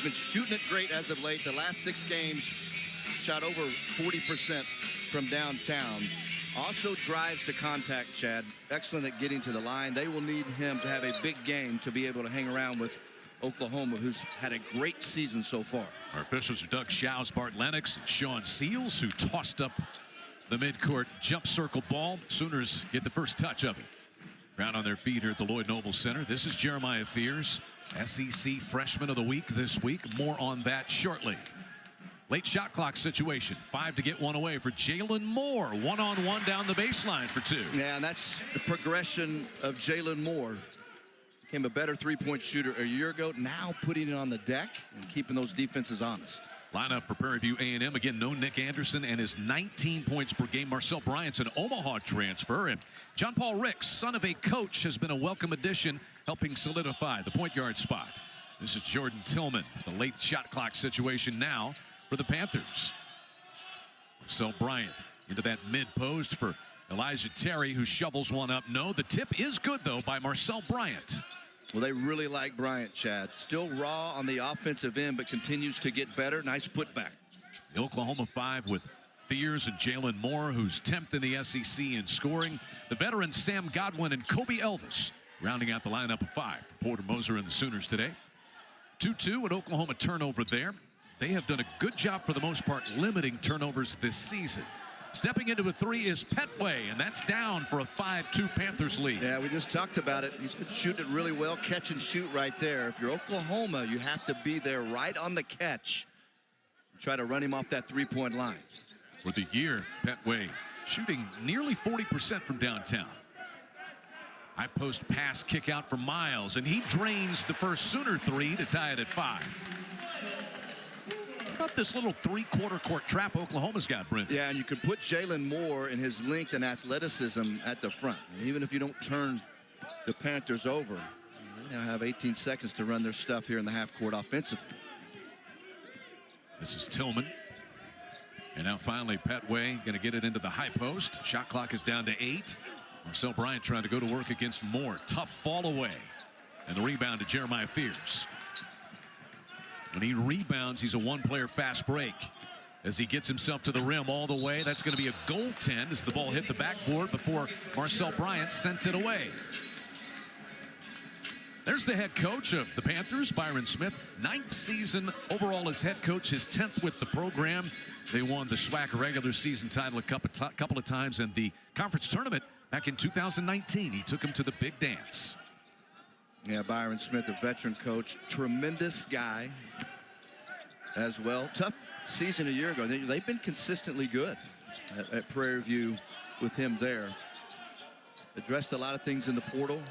been shooting it great as of late. The last 6 games, shot over 40% from downtown. Also drives to contact, Chad. Excellent at getting to the line. They will need him to have a big game to be able to hang around with Oklahoma, who's had a great season so far. Our officials are Doug Shows, Bart Lennox, and Sean Seals, who tossed up the midcourt jump circle ball. Sooners get the first touch of it. Ground on their feet here at the Lloyd Noble Center. This is Jeremiah Fears, SEC Freshman of the Week this week. More on that shortly. Late shot clock situation. 5 to get one away for Jalen Moore. One-on-one down the baseline for 2. Yeah, and that's the progression of Jalen Moore. Became a better three-point shooter a year ago. Now putting it on the deck and keeping those defenses honest. Lineup for Prairie View A&M. Again, no Nick Anderson and his 19 points per game. Marcel Bryant's an Omaha transfer. And John Paul Ricks, son of a coach, has been a welcome addition, helping solidify the point guard spot. This is Jordan Tillman. The late shot clock situation now for the Panthers. Marcel Bryant into that mid-post for Elijah Terry, who shovels one up. No, the tip is good, though, by Marcel Bryant. Well, they really like Bryant, Chad. Still raw on the offensive end, but continues to get better. Nice putback. The Oklahoma 5 with Fears and Jalen Moore, who's 10th in the SEC in scoring. The veterans Sam Godwin and Kobe Elvis rounding out the lineup of 5 for Porter Moser and the Sooners today. 2-2, an Oklahoma turnover there. They have done a good job for the most part limiting turnovers this season. Stepping into a 3 is Petway, and that's down for a 5-2 Panthers lead. Yeah, we just talked about it. He's been shooting it really well. Catch and shoot right there. If you're Oklahoma, you have to be there right on the catch. Try to run him off that three-point line. For the year, Petway shooting nearly 40% from downtown. High post pass kick out for Miles, and he drains the first Sooner 3 to tie it at 5. About this little three-quarter court trap Oklahoma's got, Brent. Yeah, and you could put Jalen Moore in his length and athleticism at the front. And even if you don't turn the Panthers over, they now have 18 seconds to run their stuff here in the half-court offensively. This is Tillman. And now finally Petway going to get it into the high post. Shot clock is down to 8. Marcel Bryant trying to go to work against Moore. Tough fall away. And the rebound to Jeremiah Fears. When he rebounds, he's a one-player fast break. As he gets himself to the rim all the way, that's going to be a goaltend as the ball hit the backboard before Marcel Bryant sent it away. There's the head coach of the Panthers, Byron Smith. 9th season overall as head coach, his 10th with the program. They won the SWAC regular season title a couple of times in the conference tournament back in 2019. He took him to the big dance. Yeah, Byron Smith, a veteran coach, tremendous guy as well. Tough season a year ago. They've been consistently good at Prairie View with him there. Addressed a lot of things in the portal.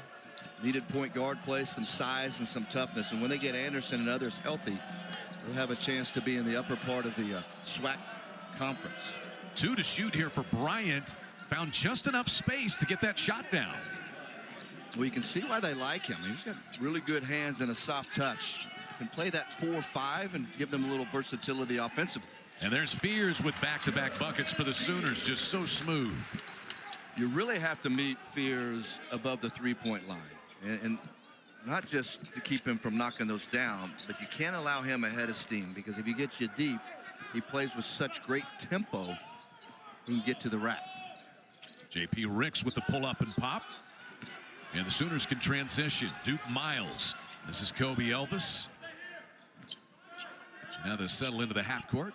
Needed point guard play, some size and some toughness. And when they get Anderson and others healthy, they'll have a chance to be in the upper part of the SWAC conference. 2 to shoot here for Bryant. Found just enough space to get that shot down. Well, you can see why they like him. He's got really good hands and a soft touch. Can play that 4-5 and give them a little versatility offensively. And there's Fears with back-to-back buckets for the Sooners. Just so smooth. You really have to meet Fears above the three-point line. And not just to keep him from knocking those down, but you can't allow him a head of steam, because if he gets you deep, he plays with such great tempo, he can get to the rack. J.P. Ricks with the pull-up and pop. And the Sooners can transition. Duke Miles. This is Kobe Elvis. Now they settle into the half court.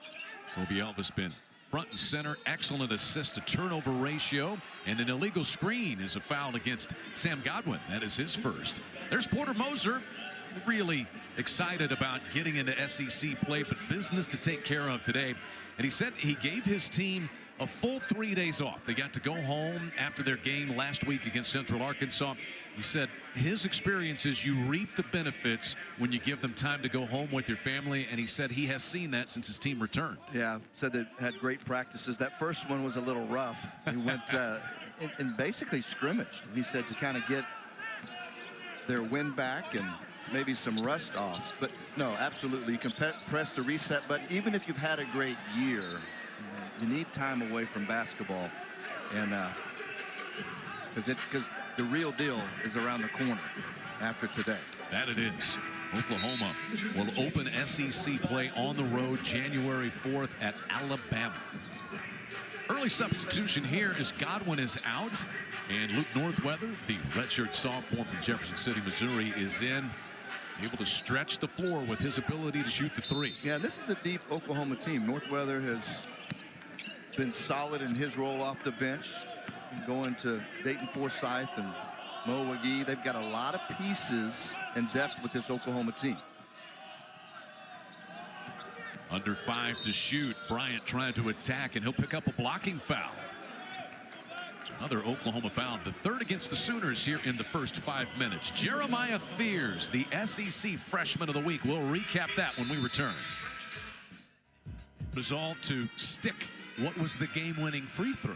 Kobe Elvis been front and center. Excellent assist to turnover ratio. And an illegal screen is a foul against Sam Godwin. That is his first. There's Porter Moser. Really excited about getting into SEC play, but business to take care of today. And he said he gave his team a full 3 days off. They got to go home after their game last week against Central Arkansas. He said his experience is you reap the benefits when you give them time to go home with your family, and he said he has seen that since his team returned. Yeah, said they had great practices. That first one was a little rough. He went and basically scrimmaged. He said to kind of get their wind back and maybe some rust off. But no, absolutely, you can press the reset button. Even if you've had a great year, you need time away from basketball, and because the real deal is around the corner after today. That it is. Oklahoma will open SEC play on the road January 4th at Alabama. Early substitution here as Godwin is out, and Luke Northweather, the redshirt sophomore from Jefferson City, Missouri, is in, able to stretch the floor with his ability to shoot the three. Yeah, this is a deep Oklahoma team. Northweather has been solid in his role off the bench, going to Dayton Forsyth and Mo McGee. They've got a lot of pieces and depth with this Oklahoma team. Under 5 to shoot. Bryant trying to attack, and he'll pick up a blocking foul. Another Oklahoma foul, the third against the Sooners here in the first 5 minutes. Jeremiah Fears, the SEC Freshman of the Week. We'll recap that when we return. Resolved to stick what was the game-winning free throw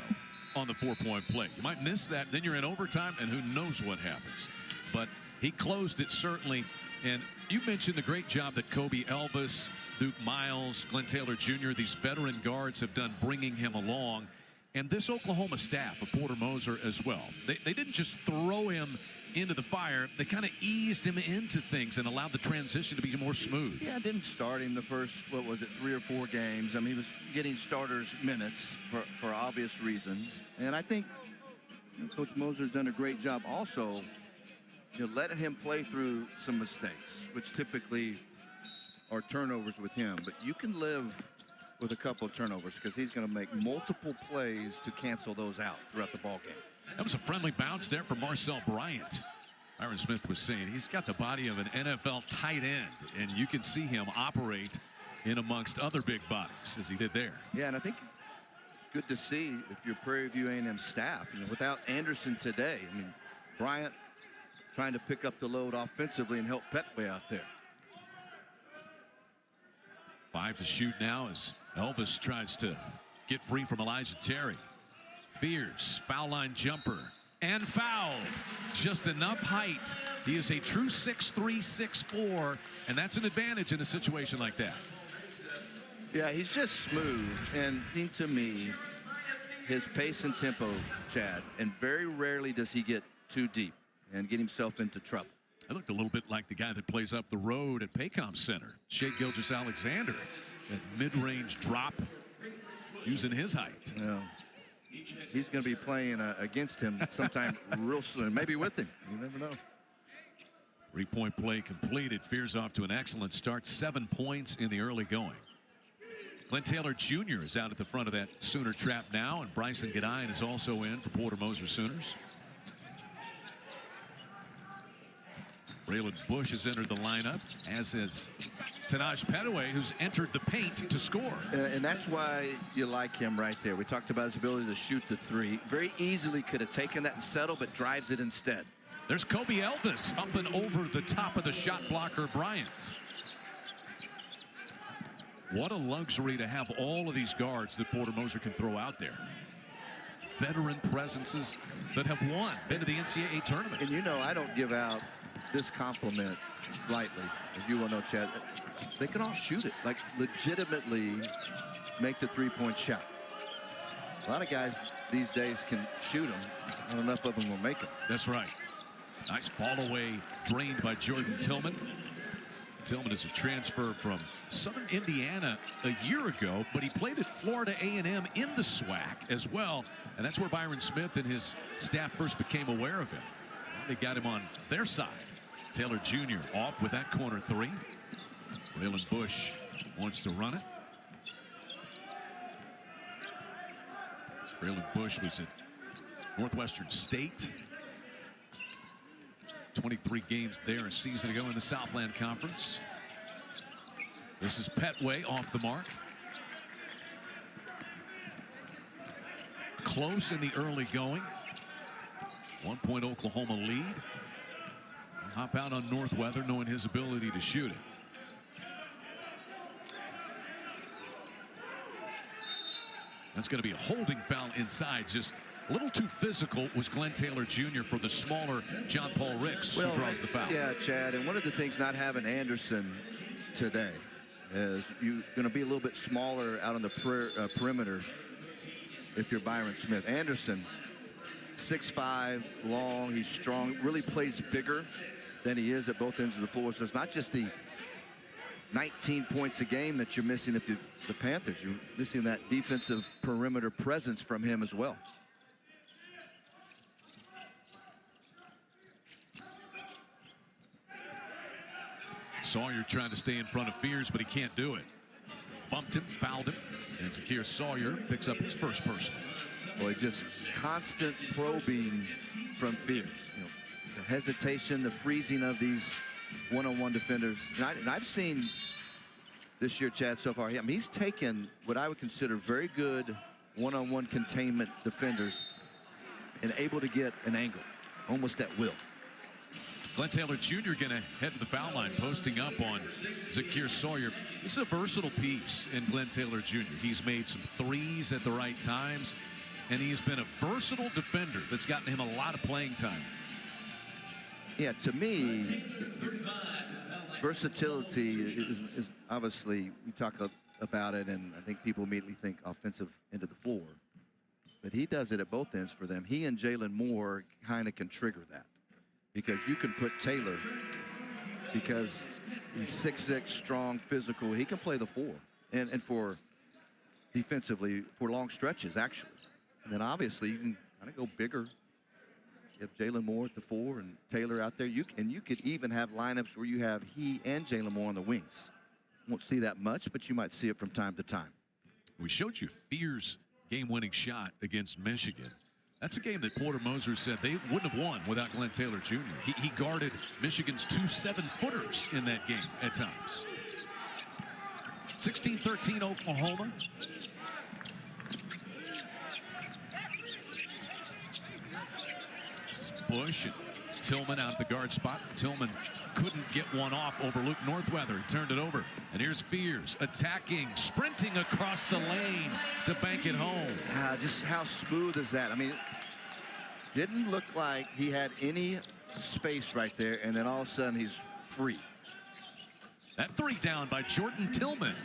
on the 4-point play. You might miss that, then you're in overtime, and who knows what happens. But he closed it certainly. And you mentioned the great job that Kobe Elvis, Duke Miles, Glenn Taylor Jr., these veteran guards have done bringing him along. And this Oklahoma staff of Porter Moser as well. They didn't just throw him into the fire. They kind of eased him into things and allowed the transition to be more smooth. Yeah, didn't start him the first, 3 or 4 games. I mean, he was getting starters minutes for obvious reasons. And I think Coach Moser's done a great job also, letting him play through some mistakes, which typically are turnovers with him. But you can live with a couple of turnovers because he's going to make multiple plays to cancel those out throughout the ball game. That was a friendly bounce there for Marcel Bryant. Byron Smith was saying he's got the body of an NFL tight end, and you can see him operate in amongst other big bodies as he did there. Yeah, and I think it's good to see if you're Prairie View A&M staff, without Anderson today. I mean, Bryant trying to pick up the load offensively and help Petway out there. 5 to shoot now as Elvis tries to get free from Elijah Terry. Fears, foul line jumper, and foul. Just enough height. He is a true 6'3", 6'4", and that's an advantage in a situation like that. Yeah, he's just smooth, and to me, his pace and tempo, Chad, and very rarely does he get too deep and get himself into trouble. I looked a little bit like the guy that plays up the road at Paycom Center, Shea Gilgeous-Alexander. That mid-range drop using his height. Yeah. He's going to be playing against him sometime real soon, maybe with him. You never know. 3-point play completed. Fears off to an excellent start. 7 points in the early going. Glenn Taylor Jr. is out at the front of that Sooner trap now, and Bryson Gadian is also in for Porter Moser Sooners. Braylon Bush has entered the lineup, as is Tanaj Petaway, who's entered the paint to score. And that's why you like him right there. We talked about his ability to shoot the three. Very easily could have taken that and settled, but drives it instead. There's Kobe Elvis up and over the top of the shot blocker, Bryant. What a luxury to have all of these guards that Porter Moser can throw out there. Veteran presences that have won, been to the NCAA tournament. And I don't give out this compliment lightly, as you will know, Chad. They can all shoot it, like legitimately make the 3-point shot. A lot of guys these days can shoot them. Not enough of them will make them. That's right. Nice fall away drained by Jordan Tillman. Tillman is a transfer from Southern Indiana a year ago, but he played at Florida A&M in the SWAC as well, and that's where Byron Smith and his staff first became aware of him. They got him on their side. Taylor Jr. off with that corner three. Braylon Bush wants to run it. Braylon Bush was at Northwestern State. 23 games there a season ago in the Southland Conference. This is Petway off the mark. Close in the early going. 1-point Oklahoma lead. Hop out on Northweather, knowing his ability to shoot it. That's going to be a holding foul inside. Just a little too physical was Glenn Taylor Jr. for the smaller John Paul Ricks, who draws the foul. Yeah, Chad, and one of the things not having Anderson today is you're going to be a little bit smaller out on the perimeter if you're Byron Smith. Anderson, 6'5", long, he's strong, really plays bigger. than he is at both ends of the floor. So it's not just the 19 points a game that you're missing if you're the Panthers. You're missing that defensive perimeter presence from him as well. Sawyer trying to stay in front of Fears, but he can't do it. Bumped him, fouled him, and Zakir Sawyer picks up his first personal. Boy, just constant probing from Fears. You know, the hesitation, the freezing of these one-on-one defenders. And I've seen this year, Chad, so far. I mean, he's taken what I would consider very good one-on-one containment defenders and able to get an angle, almost at will. Glenn Taylor Jr. going to head to the foul line, posting up on Zakir Sawyer. This is a versatile piece in Glenn Taylor Jr. He's made some threes at the right times, and he has been a versatile defender that's gotten him a lot of playing time. Yeah, to me, versatility is obviously, we talk about it, and I think people immediately think offensive end of the floor. But he does it at both ends for them. He and Jalen Moore kind of can trigger that. Because you can put Taylor, because he's 6'6", strong, physical. He can play the four, and for defensively for long stretches, actually. And then obviously you can kind of go bigger. You have Jalen Moore at the four and Taylor out there. You could even have lineups where you have he and Jalen Moore on the wings. Won't see that much, but you might see it from time to time. We showed you Fears' game-winning shot against Michigan. That's a game that Porter Moser said they wouldn't have won without Glenn Taylor Jr. He guarded Michigan's 2 7-footers in that game at times. 16-13 Oklahoma. This is Bush and Tillman out the guard spot. Tillman couldn't get one off over Luke Northweather. He turned it over. And here's Fears attacking, sprinting across the lane to bank it home. Just how smooth is that? I mean, it didn't look like he had any space right there, and then all of a sudden he's free. That three down by Jordan Tillman.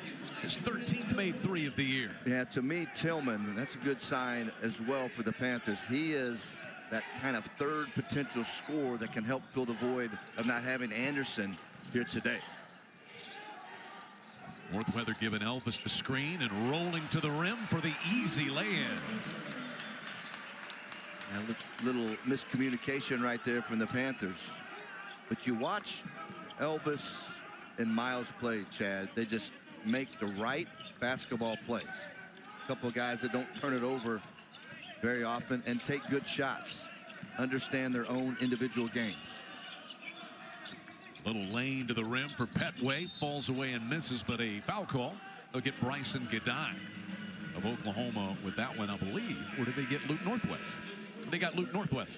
His 13th made three of the year. Yeah, to me, Tillman, that's a good sign as well for the Panthers. He is that kind of third potential scorer that can help fill the void of not having Anderson here today. Northweather giving Elvis the screen and rolling to the rim for the easy lay-in. A little miscommunication right there from the Panthers. But you watch Elvis and Miles play, Chad. They just make the right basketball plays. A couple of guys that don't turn it over very often and take good shots. Understand their own individual games. Little lane to the rim for Petway. Falls away and misses, but a foul call. They'll get Bryson Gadai of Oklahoma with that one, I believe. Or did they get Luke Northweather? They got Luke Northweather.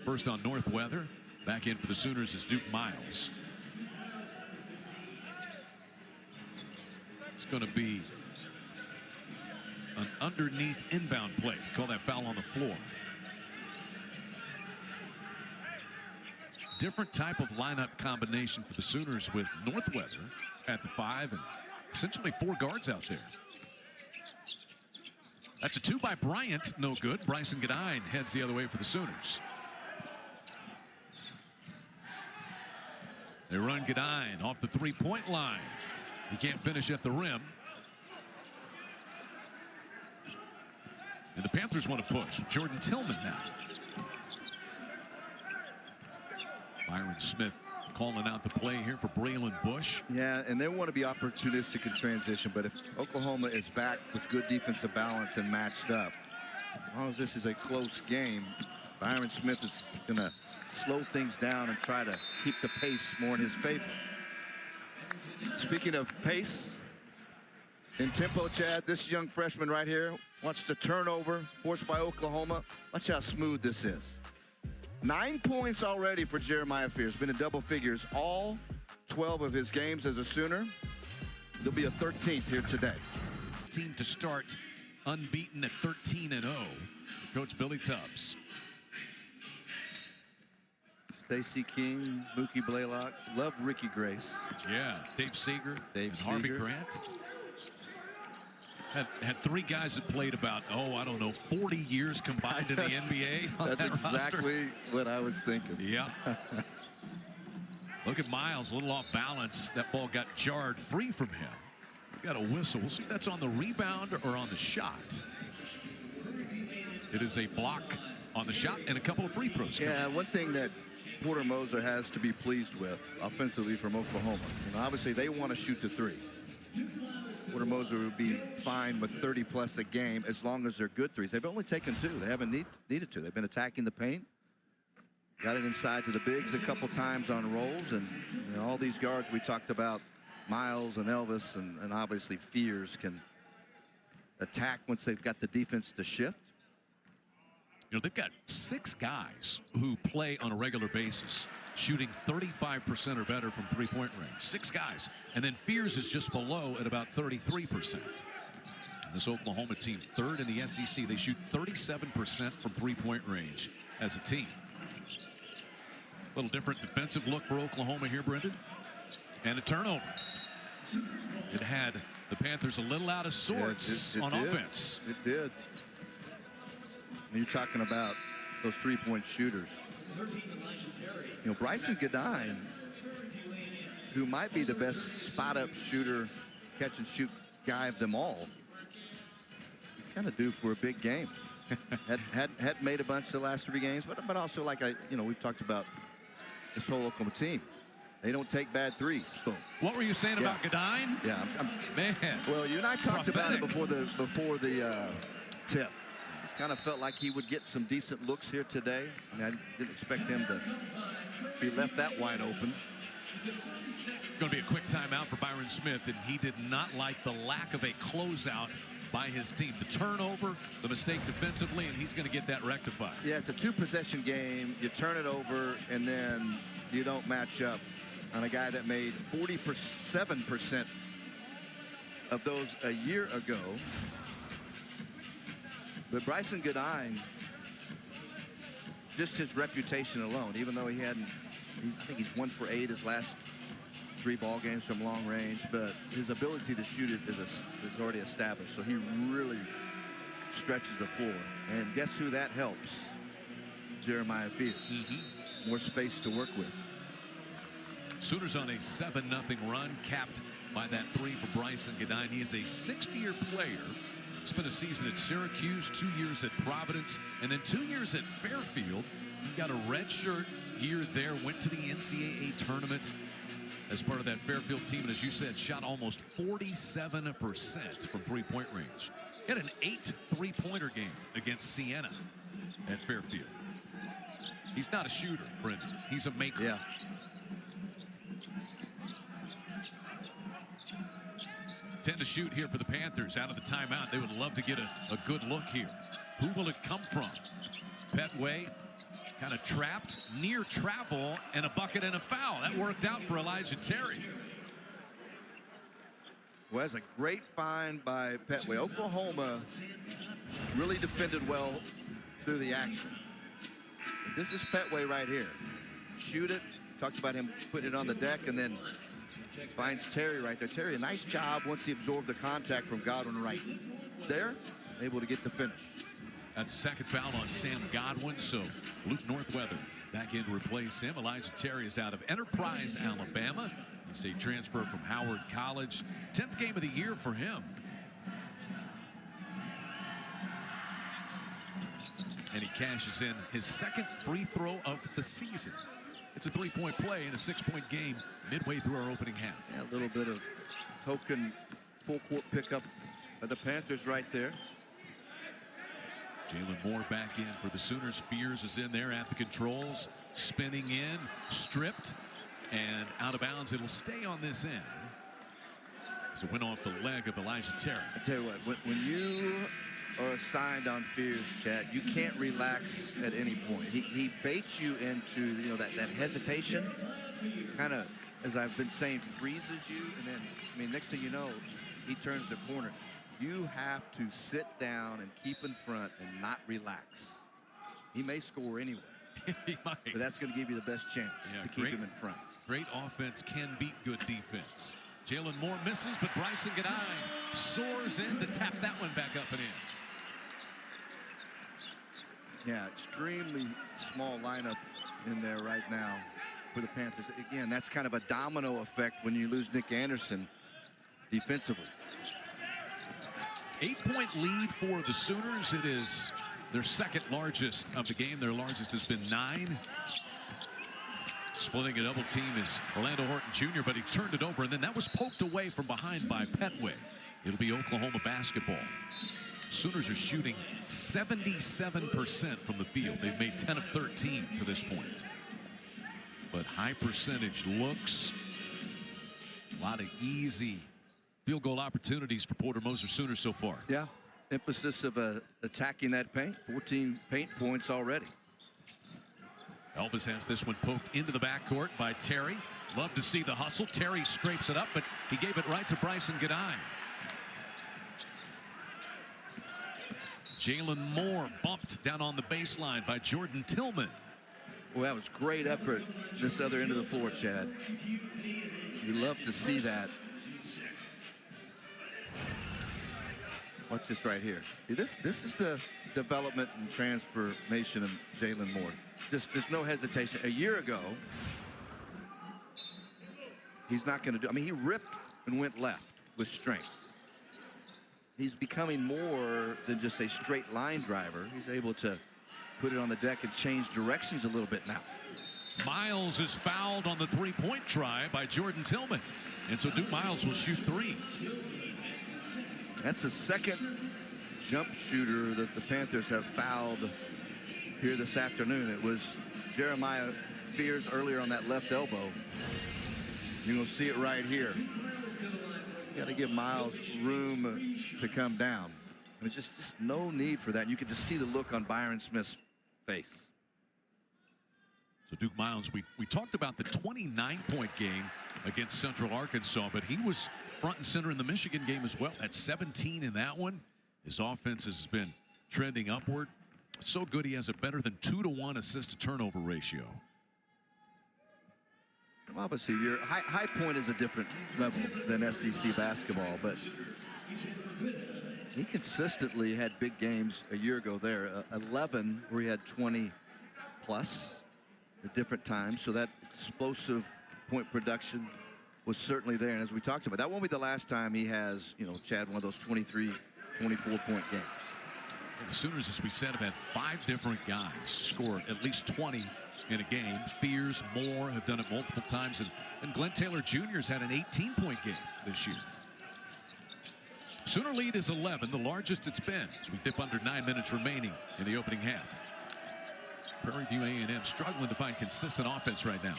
First on Northweather. Back in for the Sooners is Duke Miles. It's going to be an underneath inbound play. Call that foul on the floor. Different type of lineup combination for the Sooners with Northweather at the 5 and essentially 4 guards out there. That's a 2 by Bryant. No good. Bryson Gadine heads the other way for the Sooners. They run Gadine off the 3-point line. He can't finish at the rim. And the Panthers want to push. Jordan Tillman now. Byron Smith calling out the play here for Braylon Bush. Yeah, and they want to be opportunistic in transition, but if Oklahoma is back with good defensive balance and matched up, as long as this is a close game, Byron Smith is going to slow things down and try to keep the pace more in his favor. Speaking of pace and tempo, Chad, this young freshman right here wants to turnover forced by Oklahoma. Watch how smooth this is. 9 points already for Jeremiah Fears. Been in double figures all 12 of his games as a Sooner. There'll be a 13th here today. Team to start unbeaten at 13-0. Coach Billy Tubbs. Stacey King, Mookie Blaylock. Love Ricky Grace. Yeah, Dave Seeger, and Harvey Grant. Had 3 guys that played about, I don't know, 40 years combined in the NBA. That's exactly what I was thinking. Yeah. Look at Miles, a little off balance. That ball got jarred free from him. Got a whistle. We'll see if that's on the rebound or on the shot. It is a block on the shot and a couple of free throws. Yeah, one thing that Porter Moser has to be pleased with offensively from Oklahoma. Obviously, they want to shoot the three. Porter Moser would be fine with 30-plus a game as long as they're good threes. They've only taken 2. They haven't needed to. They've been attacking the paint. Got it inside to the bigs a couple times on rolls. And all these guards we talked about, Miles and Elvis and obviously Fears, can attack once they've got the defense to shift. They've got 6 guys who play on a regular basis, shooting 35% or better from three-point range. 6 guys. And then Fears is just below at about 33%. This Oklahoma team, 3rd in the SEC. They shoot 37% from three-point range as a team. A little different defensive look for Oklahoma here, Brendan. And a turnover. It had the Panthers a little out of sorts on offense. It did. You're talking about those three-point shooters. Bryson Godine, who might be the best spot-up shooter, catch-and-shoot guy of them all, he's kind of due for a big game. had made a bunch the last 3 games, but also like we've talked about this whole Oklahoma team. They don't take bad threes. Boom. What were you saying about Godine? Yeah, man. Well, you and I talked about it before the tip. Just kind of felt like he would get some decent looks here today. I didn't expect him to be left that wide open. Going to be a quick timeout for Byron Smith, and he did not like the lack of a closeout by his team. The turnover, the mistake defensively, and he's going to get that rectified. Yeah, it's a 2-possession game. You turn it over, and then you don't match up on a guy that made 47% of those a year ago. But Bryson Godine, just his reputation alone, even though I think he's 1 for 8 his last 3 ball games from long range, but his ability to shoot it is already established. So he really stretches the floor. And guess who that helps? Jeremiah Fears. More space to work with. Sooners on a 7-0 run, capped by that 3 for Bryson Godine. He is a 6th-year player. Spent a season at Syracuse, 2 years at Providence, and then 2 years at Fairfield. He got a redshirt year there, went to the NCAA tournament as part of that Fairfield team, and as you said, shot almost 47% from three-point range. He had an 8 three-pointer game against Siena at Fairfield. He's not a shooter, Brendan. He's a maker. Yeah. Tend to shoot here for the Panthers out of the timeout. They would love to get a good look here. Who will it come from? Petway kind of trapped, near travel, and a bucket and a foul. That worked out for Elijah Terry. Well, that's a great find by Petway. Oklahoma really defended well through the action. This is Petway right here. Shoot it. Talked about him putting it on the deck, and then finds Terry right there. Terry, a nice job once he absorbed the contact from Godwin right there, able to get the finish. That's the second foul on Sam Godwin, so Luke Northweather back in to replace him. Elijah Terry is out of Enterprise, Alabama. He's a transfer from Howard College. 10th game of the year for him. And he cashes in his 2nd free throw of the season. It's a 3-point play in a 6-point game midway through our opening half. Yeah, a little bit of token full court pickup by the Panthers right there. Jalen Moore back in for the Sooners. Fears is in there at the controls, spinning in, stripped, and out of bounds. It'll stay on this end. So it went off the leg of Elijah Terry. I tell you what, when you are assigned on Fears, Chad, you can't relax at any point. He baits you into that hesitation, kind of, as I've been saying, freezes you, and then next thing you know, he turns the corner. You have to sit down and keep in front and not relax. He may score anyway. He might. But that's going to give you the best chance to keep him in front. Great offense can beat good defense. Jalen Moore misses, but Bryson Godine soars in to tap that one back up and in. Yeah, extremely small lineup in there right now. for the Panthers. Again, that's kind of a domino effect when you lose Nick Anderson defensively. 8-point lead for the Sooners. It is their second largest of the game. Their largest has been 9. Splitting a double team is Orlando Horton Jr., but he turned it over, and then that was poked away from behind by Petway. It'll be Oklahoma basketball. Sooners are shooting 77% from the field. They've made 10 of 13 to this point. But high percentage looks. A lot of easy field goal opportunities for Porter Moser Sooners so far. Yeah, emphasis of attacking that paint. 14 paint points already. Elvis has this one poked into the backcourt by Terry. Love to see the hustle. Terry scrapes it up, but he gave it right to Bryson Gadine. Jalen Moore bumped down on the baseline by Jordan Tillman. Well, that was great effort this other end of the floor, Chad. You love to see that. Watch this right here. See, this is the development and transformation of Jalen Moore. Just there's no hesitation. A year ago, he's not going to do. I mean, he ripped and went left with strength. He's becoming more than just a straight line driver. He's able to put it on the deck and change directions a little bit now. Miles is fouled on the three-point try by Jordan Tillman. And so Duke Miles will shoot 3. That's the second jump shooter that the Panthers have fouled here this afternoon. It was Jeremiah Fears earlier on that left elbow. You're going to see it right here. You got to give Miles room to come down. I mean, just no need for that. And you can just see the look on Byron Smith's face. So Duke Miles, we talked about the 29-point game against Central Arkansas, but he was front and center in the Michigan game as well. At 17 in that one, his offense has been trending upward. So good he has a better than 2-to-1 assist-to-turnover ratio. Obviously, your High Point is a different level than SEC basketball, but he consistently had big games a year ago there. 11 where he had 20 plus at different times. So that explosive point production was certainly there. And as we talked about, that won't be the last time he has, you know, Chad, one of those 23, 24-point games. And the Sooners, as we said, have had 5 different guys score at least 20 in a game. Fears, Moore have done it multiple times, and Glenn Taylor Jr. has had an 18-point game this year. Sooner lead is 11, the largest it's been, as we dip under 9 minutes remaining in the opening half. Prairie View A&M struggling to find consistent offense right now.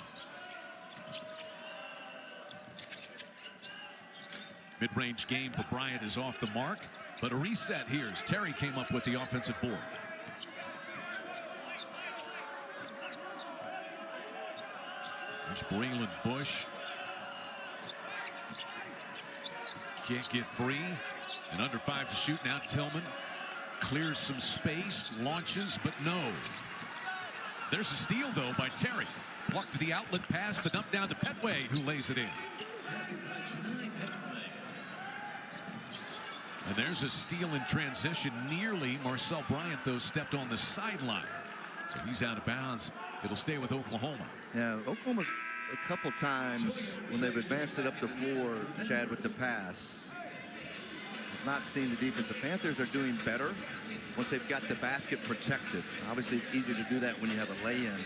Mid-range game for Bryant is off the mark, but a reset here as Terry came up with the offensive board. There's Braylon Bush. Can't get free. And under 5 to shoot now. Tillman clears some space, launches, but no. There's a steal, though, by Terry. Blocked to the outlet pass, the dump down to Petway, who lays it in. And there's a steal in transition. Nearly Marcel Bryant, though, stepped on the sideline. So he's out of bounds. It'll stay with Oklahoma. Yeah, Oklahoma's a couple times when they've advanced it up the floor, Chad, with the pass. I've not seen the defense. The Panthers are doing better once they've got the basket protected. Obviously, it's easier to do that when you have a lay-in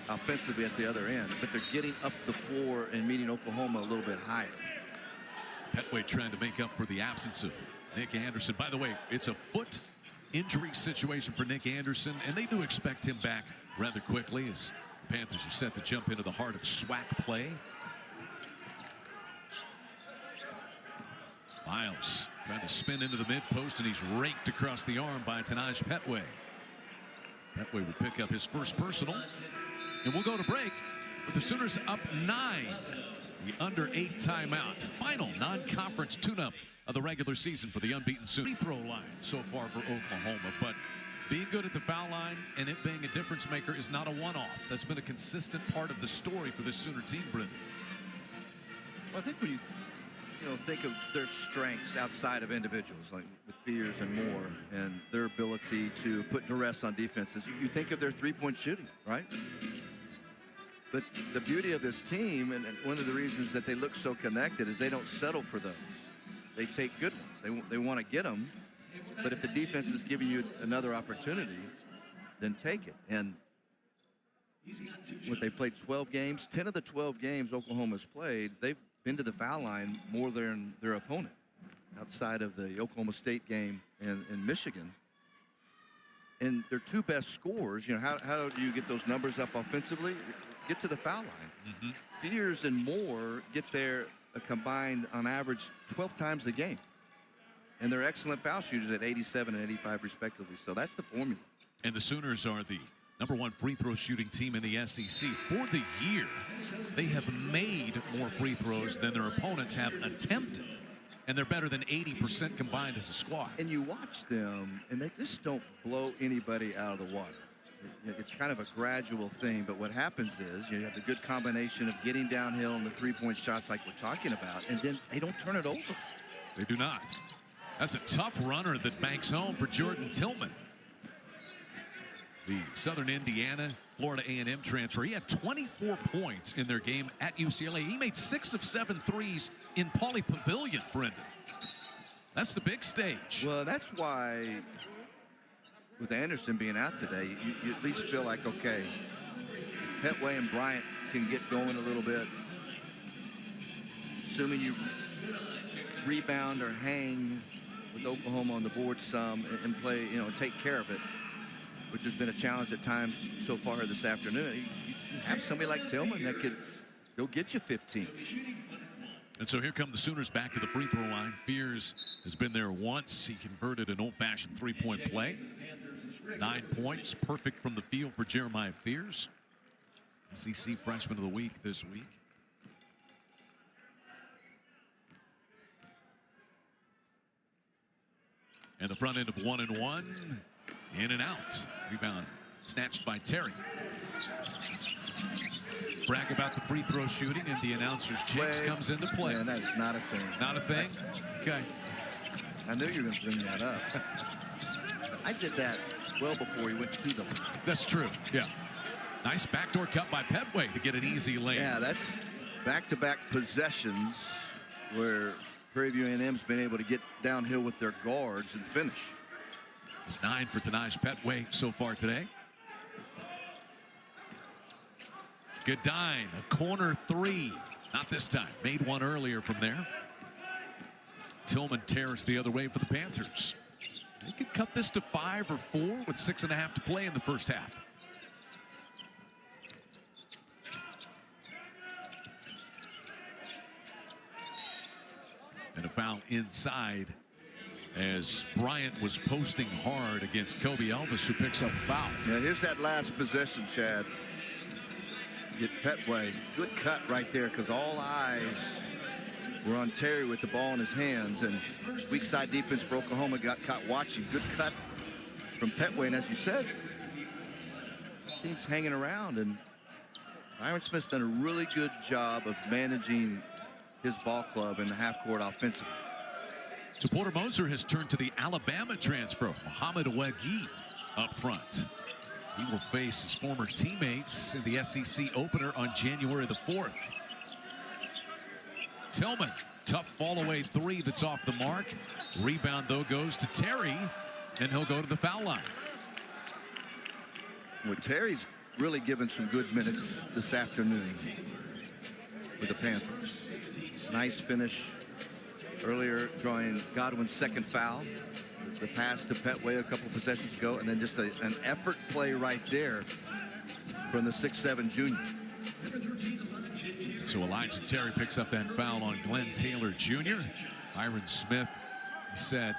offensively at the other end, but they're getting up the floor and meeting Oklahoma a little bit higher. Petway trying to make up for the absence of Nick Anderson. By the way, it's a foot injury situation for Nick Anderson, and they do expect him back rather quickly as the Panthers are set to jump into the heart of SWAC play. Miles trying to spin into the mid post, and he's raked across the arm by Tanaj Petway. Petway will pick up his first personal, and we'll go to break with the Sooners up 9. The under 8 timeout. Final non-conference tune-up of the regular season for the unbeaten Sooners. Free throw line so far for Oklahoma, but being good at the foul line and it being a difference maker is not a one-off. That's been a consistent part of the story for this Sooner team, Brendan. Well, I think when you think of their strengths outside of individuals, like with Fears and Moore, and their ability to put duress on defenses, you think of their three-point shooting, right? But the beauty of this team, and one of the reasons that they look so connected, is they don't settle for those. They take good ones. They want to get them. But if the defense is giving you another opportunity, then take it. And what they played 12 games, 10 of the 12 games Oklahoma's played, they've been to the foul line more than their opponent, outside of the Oklahoma State game and Michigan. And their two best scorers, you know, how do you get those numbers up offensively? Get to the foul line. Fears and Moore get there combined on average 12 times a game. And they're excellent foul shooters at 87 and 85 respectively. So that's the formula. And the Sooners are the #1 free throw shooting team in the SEC. For the year, they have made more free throws than their opponents have attempted. And they're better than 80% combined as a squad. And you watch them, and they just don't blow anybody out of the water. It's kind of a gradual thing, but what happens is you have the good combination of getting downhill and the three-point shots like we're talking about, and then they don't turn it over. They do not. That's a tough runner that banks home for Jordan Tillman. The Southern Indiana, Florida A&M transfer. He had 24 points in their game at UCLA. He made 6 of 7 threes in Pauley Pavilion, Brendan. That's the big stage. Well, that's why with Anderson being out today, you at least feel like, okay, Petway and Bryant can get going a little bit. Assuming you rebound or hang with Oklahoma on the board some and play, you know, take care of it, which has been a challenge at times so far this afternoon. You have somebody like Tillman that could go get you 15. And so here come the Sooners back to the free throw line. Fears has been there once. He converted an old-fashioned three-point play. 9 points, perfect from the field for Jeremiah Fears. SEC Freshman of the Week this week. And the front end of 1-and-1. In and out. Rebound snatched by Terry. Brag about the free throw shooting, and the announcer's jinx comes into play. Man, that is not a thing. Not a thing? Okay. I knew you were going to bring that up. I did that well before he went to the line. That's true. Yeah. Nice backdoor cut by Petway to get an easy lane. Yeah, that's back-to-back possessions where Prairie View A&M's been able to get downhill with their guards and finish. It's 9 for Tanaj Petway so far today. Godine, a corner three. Not this time. Made one earlier from there. Tillman tears the other way for the Panthers. They could cut this to 5 or 4 with 6.5 to play in the first half. And a foul inside as Bryant was posting hard against Kobe Elvis, who picks up a foul. Yeah, here's that last possession, Chad. Get Petway. Good cut right there, because all eyes were on Terry with the ball in his hands, and weak side defense for Oklahoma got caught watching. Good cut from Petway, and as you said, team's hanging around, and Byron Smith's done a really good job of managing his ball club in the half court offensively. So Porter Moser has turned to the Alabama transfer, Muhammad Wagi, up front. He will face his former teammates in the SEC opener on January the 4th. Tillman, tough fall away three that's off the mark. Rebound though goes to Terry, and he'll go to the foul line. Well, Terry's really given some good minutes this afternoon with the Panthers. Nice finish earlier, drawing Godwin's second foul. The pass to Petway a couple possessions ago, and then just an effort play right there from the 6'7" junior. So Elijah Terry picks up that foul on Glenn Taylor Jr. Byron Smith, he said,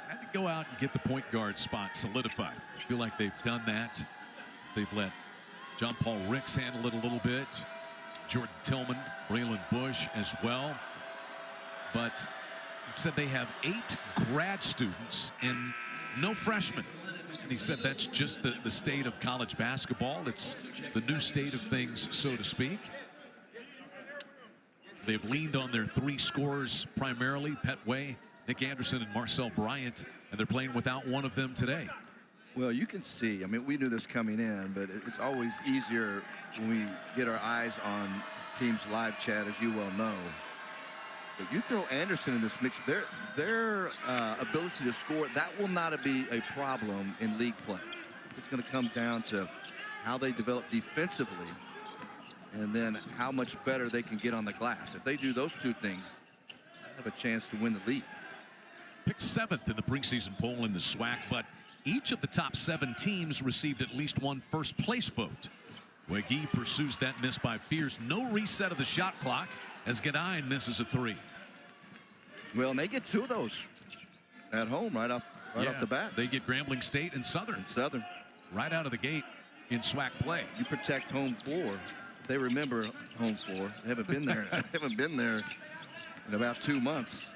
had to go out and get the point guard spot solidified. I feel like they've done that. They've let John Paul Ricks handle it a little bit. Jordan Tillman, Braylon Bush as well. But it said they have 8 grad students and no freshmen. And he said that's just the state of college basketball. It's the new state of things, so to speak. They've leaned on their 3 scorers primarily, Petway, Nick Anderson, and Marcel Bryant, and they're playing without one of them today. Well, you can see, I mean, we knew this coming in, but it's always easier when we get our eyes on teams' live chat, as you well know. But you throw Anderson in this mix, their ability to score, that will not be a problem in league play. It's going to come down to how they develop defensively and then how much better they can get on the glass. If they do those two things, they have a chance to win the league. Picked 7th in the preseason poll in the SWAC, but each of the top 7 teams received at least one first-place vote. Wegee pursues that miss by Fears. No reset of the shot clock as Gadine misses a 3. Well, and they get 2 of those at home right off the bat. They get Grambling State and Southern. Right out of the gate in SWAC play. You protect home floor. If they remember home floor, they haven't been there. They haven't been there in about 2 months.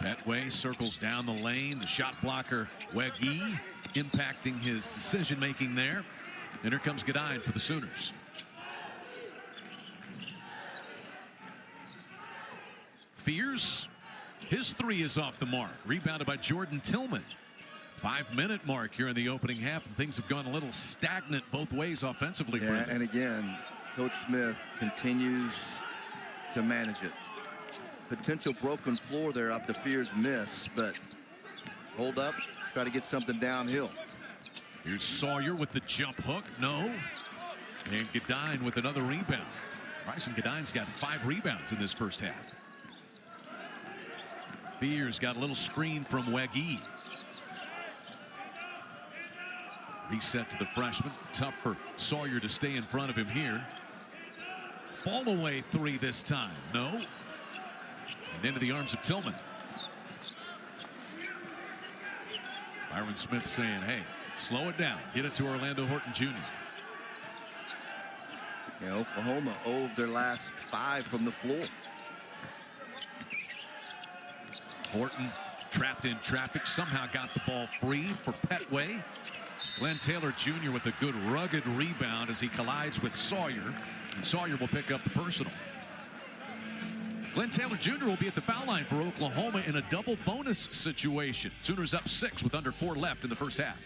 Petway circles down the lane. The shot blocker, Wegee, impacting his decision-making there. And here comes Gadine for the Sooners. Fears, his 3 is off the mark. Rebounded by Jordan Tillman. 5-minute mark here in the opening half, and things have gone a little stagnant both ways offensively. Yeah, and again, Coach Smith continues to manage it. Potential broken floor there off the Fears miss, but hold up, try to get something downhill. Here's Sawyer with the jump hook. No. And Gadine with another rebound. Bryson Gadine's got 5 rebounds in this first half. Fears got a little screen from Wegee. Reset to the freshman. Tough for Sawyer to stay in front of him here. Fall away 3 this time. No. And into the arms of Tillman. Byron Smith saying, hey, slow it down. Get it to Orlando Horton Jr. Yeah, Oklahoma owed their last 5 from the floor. Horton trapped in traffic, somehow got the ball free for Petway. Glenn Taylor Jr. with a good rugged rebound as he collides with Sawyer, and Sawyer will pick up the personal. Glenn Taylor Jr. will be at the foul line for Oklahoma in a double bonus situation. Sooners up 6 with under 4 left in the first half.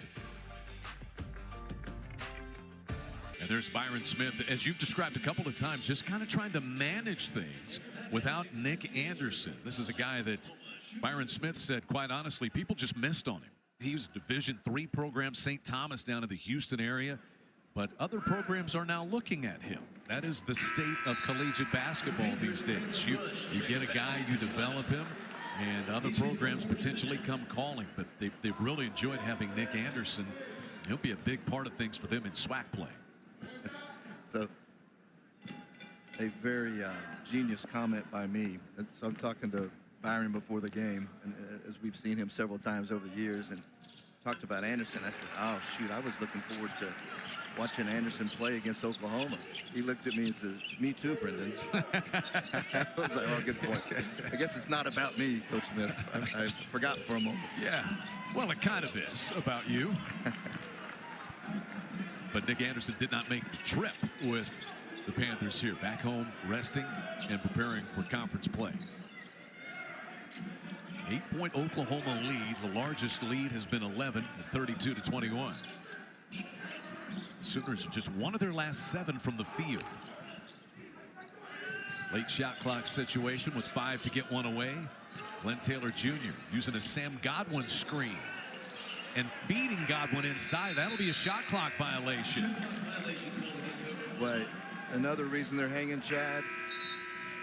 And there's Byron Smith, as you've described a couple of times, just kind of trying to manage things without Nick Anderson. This is a guy that Byron Smith said, quite honestly, people just missed on him. He was a Division III program, St. Thomas down in the Houston area, but other programs are now looking at him. That is the state of collegiate basketball these days. You get a guy, you develop him, and other programs potentially come calling, but they've really enjoyed having Nick Anderson. He'll be a big part of things for them in SWAC play. So a very genius comment by me. So I'm talking to Byron before the game, and as we've seen him several times over the years, and talked about Anderson. I said, oh shoot, I was looking forward to watching Anderson play against Oklahoma. He looked at me and said, me too, Brendan. I was like, oh, good point. I guess it's not about me, Coach Smith. I forgot for a moment. Yeah, well, it kind of is about you. But Nick Anderson did not make the trip with the Panthers here. Back home, resting and preparing for conference play. 8-point Oklahoma lead. The largest lead has been 11 at 32-21. Sooners just one of their last 7 from the field. Late shot clock situation with 5 to get one away. Glenn Taylor Jr. using a Sam Godwin screen and feeding Godwin inside. That'll be a shot clock violation. But another reason they're hanging Chad,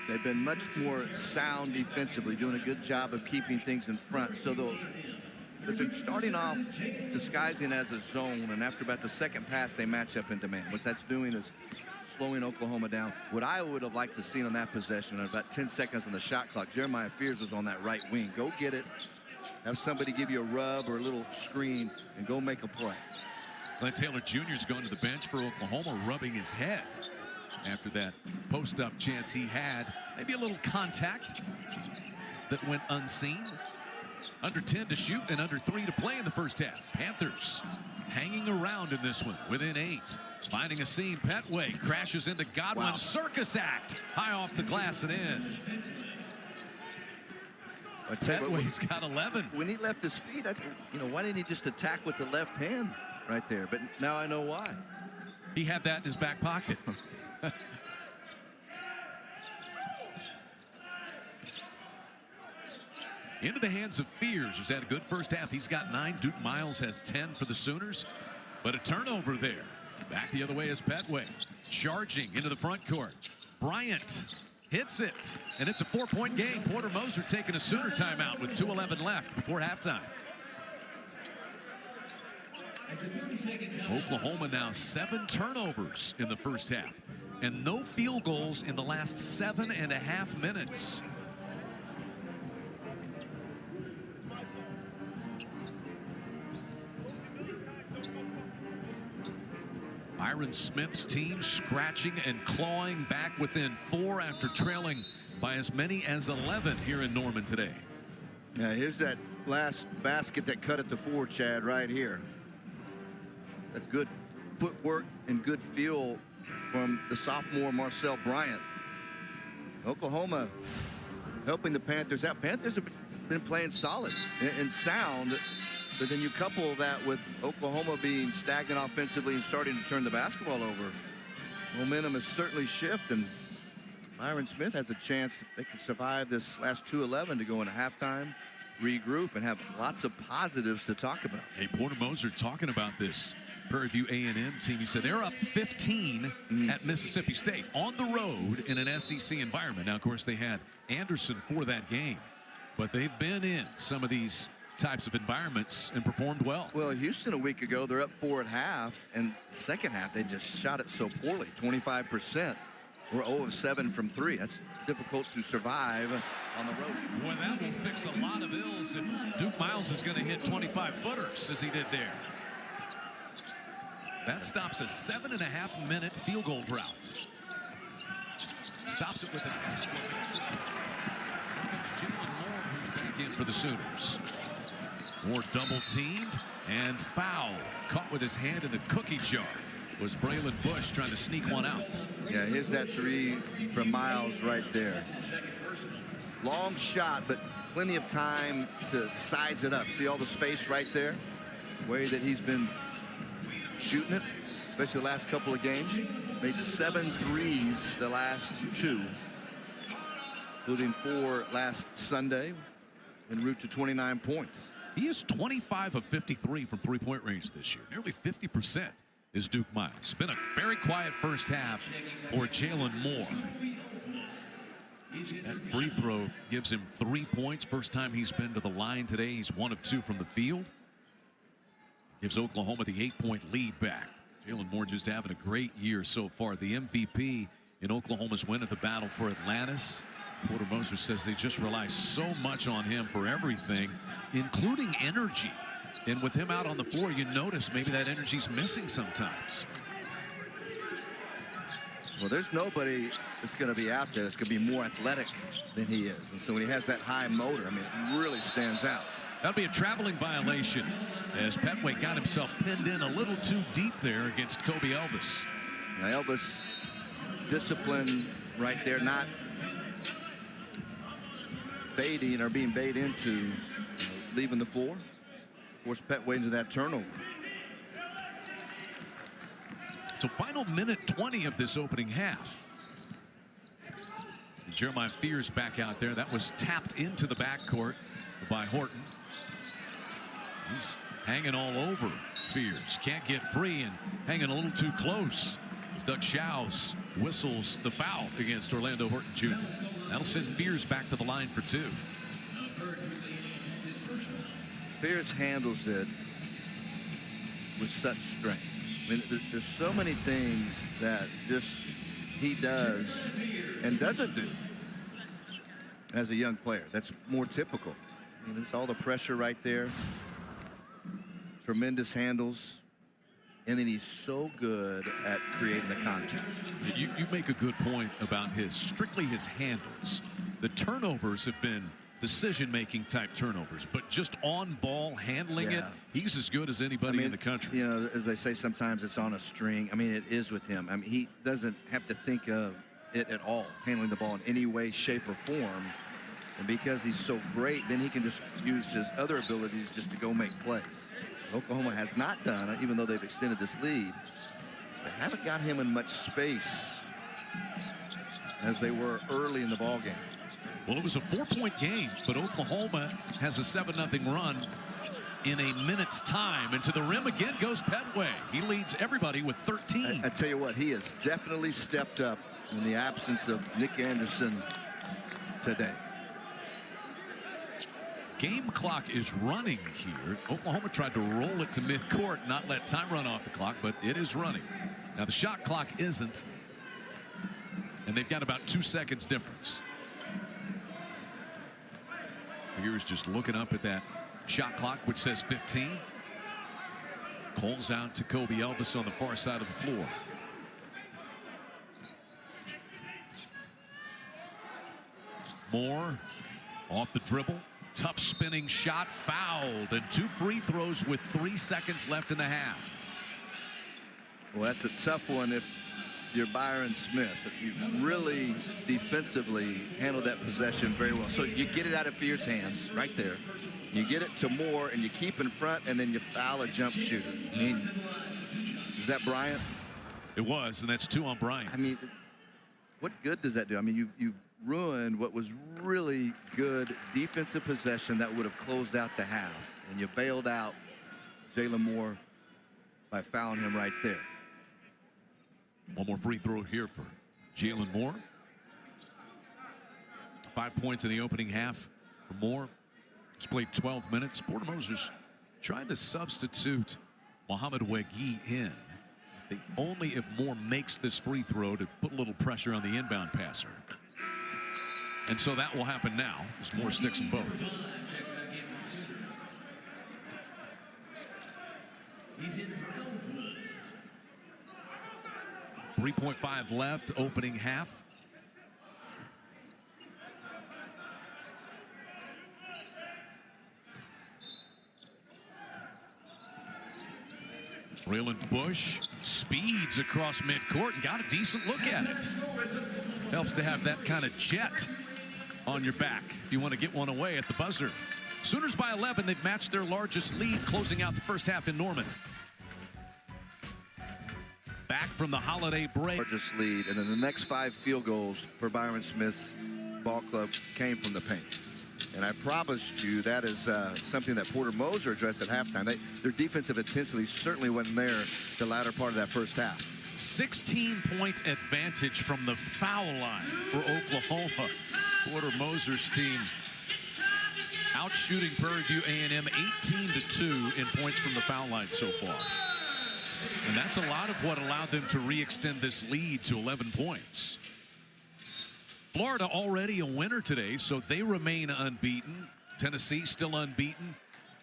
they've been much more sound defensively, doing a good job of keeping things in front. So they've been starting off disguising as a zone, and after about the second pass, they match up in demand. What that's doing is slowing Oklahoma down. What I would have liked to see on that possession, about 10 seconds on the shot clock, Jeremiah Fears was on that right wing. Go get it. Have somebody give you a rub or a little screen and go make a play. Glenn Taylor Jr. is going to the bench for Oklahoma, rubbing his head after that post-up chance he had. Maybe a little contact that went unseen. Under 10 to shoot and under 3 to play in the first half. Panthers hanging around in this one within 8. Finding a seam, Petway crashes into Godwin. Wow. Circus act high off the glass and in. I tell you what, Petway's got 11. when he left his feet, why didn't he just attack with the left hand right there? But now I know why. He had that in his back pocket. Into the hands of Fears, who's had a good first half. He's got 9. Duke Miles has 10 for the Sooners. But a turnover there. Back the other way is Petway. Charging into the front court. Bryant hits it. And it's a 4-point game. Porter Moser taking a Sooner timeout with 2:11 left before halftime. Oklahoma now 7 turnovers in the first half. And no field goals in the last 7.5 minutes. Byron Smith's team scratching and clawing back within 4 after trailing by as many as 11 here in Norman today. Yeah, here's that last basket that cut at the 4, Chad, right here. A good footwork and good feel from the sophomore Marcel Bryant. Oklahoma helping the Panthers out. Panthers have been playing solid and sound. But then you couple that with Oklahoma being stagnant offensively and starting to turn the basketball over. Momentum has certainly shifted, and Byron Smith has a chance, if they can survive this last 2:11, to go into halftime, regroup, and have lots of positives to talk about. Hey, Porter Moser talking about this Prairie View A&M team. He said they're up 15 at Mississippi State on the road in an SEC environment. Now, of course, they had Anderson for that game, but they've been in some of these types of environments and performed well. Well, Houston a week ago, they're up 4 at half, and second half they just shot it so poorly. 25%. We're 0 of 7 from 3. That's difficult to survive on the road. Well, that will fix a lot of ills if Duke Miles is going to hit 25-footers as he did there. That stops a 7.5-minute field goal drought. Stops it with an exclamation point. Here comes Jalen Moore, who's back in for the Sooners. Moore double teamed and foul. Caught with his hand in the cookie jar was Braylon Bush trying to sneak one out. Yeah, here's that 3 from Miles right there. Long shot, but plenty of time to size it up. See all the space right there? The way that he's been shooting it, especially the last couple of games. Made 7 threes the last 2, including 4 last Sunday, en route to 29 points. He is 25 of 53 from three-point range this year. Nearly 50% is Duke Miles. It's been a very quiet first half for Jalen Moore. That free throw gives him 3 points. First time he's been to the line today. He's 1 of 2 from the field. Gives Oklahoma the 8-point lead back. Jalen Moore just having a great year so far. The MVP in Oklahoma's win at the Battle for Atlantis. Porter Moser says they just rely so much on him for everything, including energy. And with him out on the floor, you notice maybe that energy's missing sometimes. Well, there's nobody that's going to be out there that's going to be more athletic than he is. And so when he has that high motor, I mean, it really stands out. That'll be a traveling violation as Petway got himself pinned in a little too deep there against Kobe Elvis. Now, Elvis, discipline right there, not baiting or being bait into leaving the floor. Forced Petway into that turnover. So final minute 20 of this opening half. And Jeremiah Fears back out there. That was tapped into the backcourt by Horton. He's hanging all over Fears. Can't get free and hanging a little too close. As Doug Shows whistles the foul against Orlando Horton Jr. That'll send Fears back to the line for 2. Fears handles it with such strength. I mean, there's so many things that just he does and doesn't do as a young player. That's more typical. I mean, it's all the pressure right there. Tremendous handles. And then he's so good at creating the contact. You make a good point about strictly his handles. The turnovers have been decision-making type turnovers, but just on ball handling it, he's as good as anybody in the country. You know, as they say, sometimes it's on a string. I mean, it is with him. I mean, he doesn't have to think of it at all, handling the ball in any way, shape, or form. And because he's so great, then he can just use his other abilities just to go make plays. Oklahoma has not done it, even though they've extended this lead. They haven't got him in much space as they were early in the ball game. Well, it was a 4-point game, but Oklahoma has a 7-0 run in a minute's time. And to the rim again goes Petway. He leads everybody with 13. I tell you what, he has definitely stepped up in the absence of Nick Anderson today. Game clock is running here. Oklahoma tried to roll it to midcourt, not let time run off the clock, but it is running. Now the shot clock isn't, and they've got about 2 seconds difference. Here's just looking up at that shot clock, which says 15. Cole's out to Kobe Elvis on the far side of the floor. Moore off the dribble. Tough spinning shot, fouled, and 2 free throws with 3 seconds left in the half. Well, that's a tough one if you're Byron Smith. You really defensively handled that possession very well. So you get it out of Fear's hands right there. You get it to Moore, and you keep in front, and then you foul a jump shooter. I mean, is that Bryant? It was, and that's 2 on Bryant. I mean, what good does that do? I mean, you ruined what was really good defensive possession that would have closed out the half, and you bailed out Jalen Moore by fouling him right there. One more free throw here for Jalen Moore. 5 points in the opening half for Moore. He's played 12 minutes. Porter Moser's trying to substitute Mohamed Wegui in. I think only if Moore makes this free throw to put a little pressure on the inbound passer. And so that will happen now as Moore sticks them both. 3.5 left, opening half. Braylon Bush speeds across midcourt and got a decent look at it. Helps to have that kind of jet on your back if you want to get one away at the buzzer. Sooners by 11. They've matched their largest lead, closing out the first half in Norman. Back from the holiday break. Largest lead, and then the next 5 field goals for Byron Smith's ball club came from the paint. And I promised you that is something that Porter Moser addressed at halftime. Their defensive intensity certainly wasn't there the latter part of that first half. 16-point advantage from the foul line for Oklahoma. Porter Moser's team out shooting Prairie View A&M 18-2 in points from the foul line so far. And that's a lot of what allowed them to re-extend this lead to 11 points. Florida already a winner today, so they remain unbeaten. Tennessee still unbeaten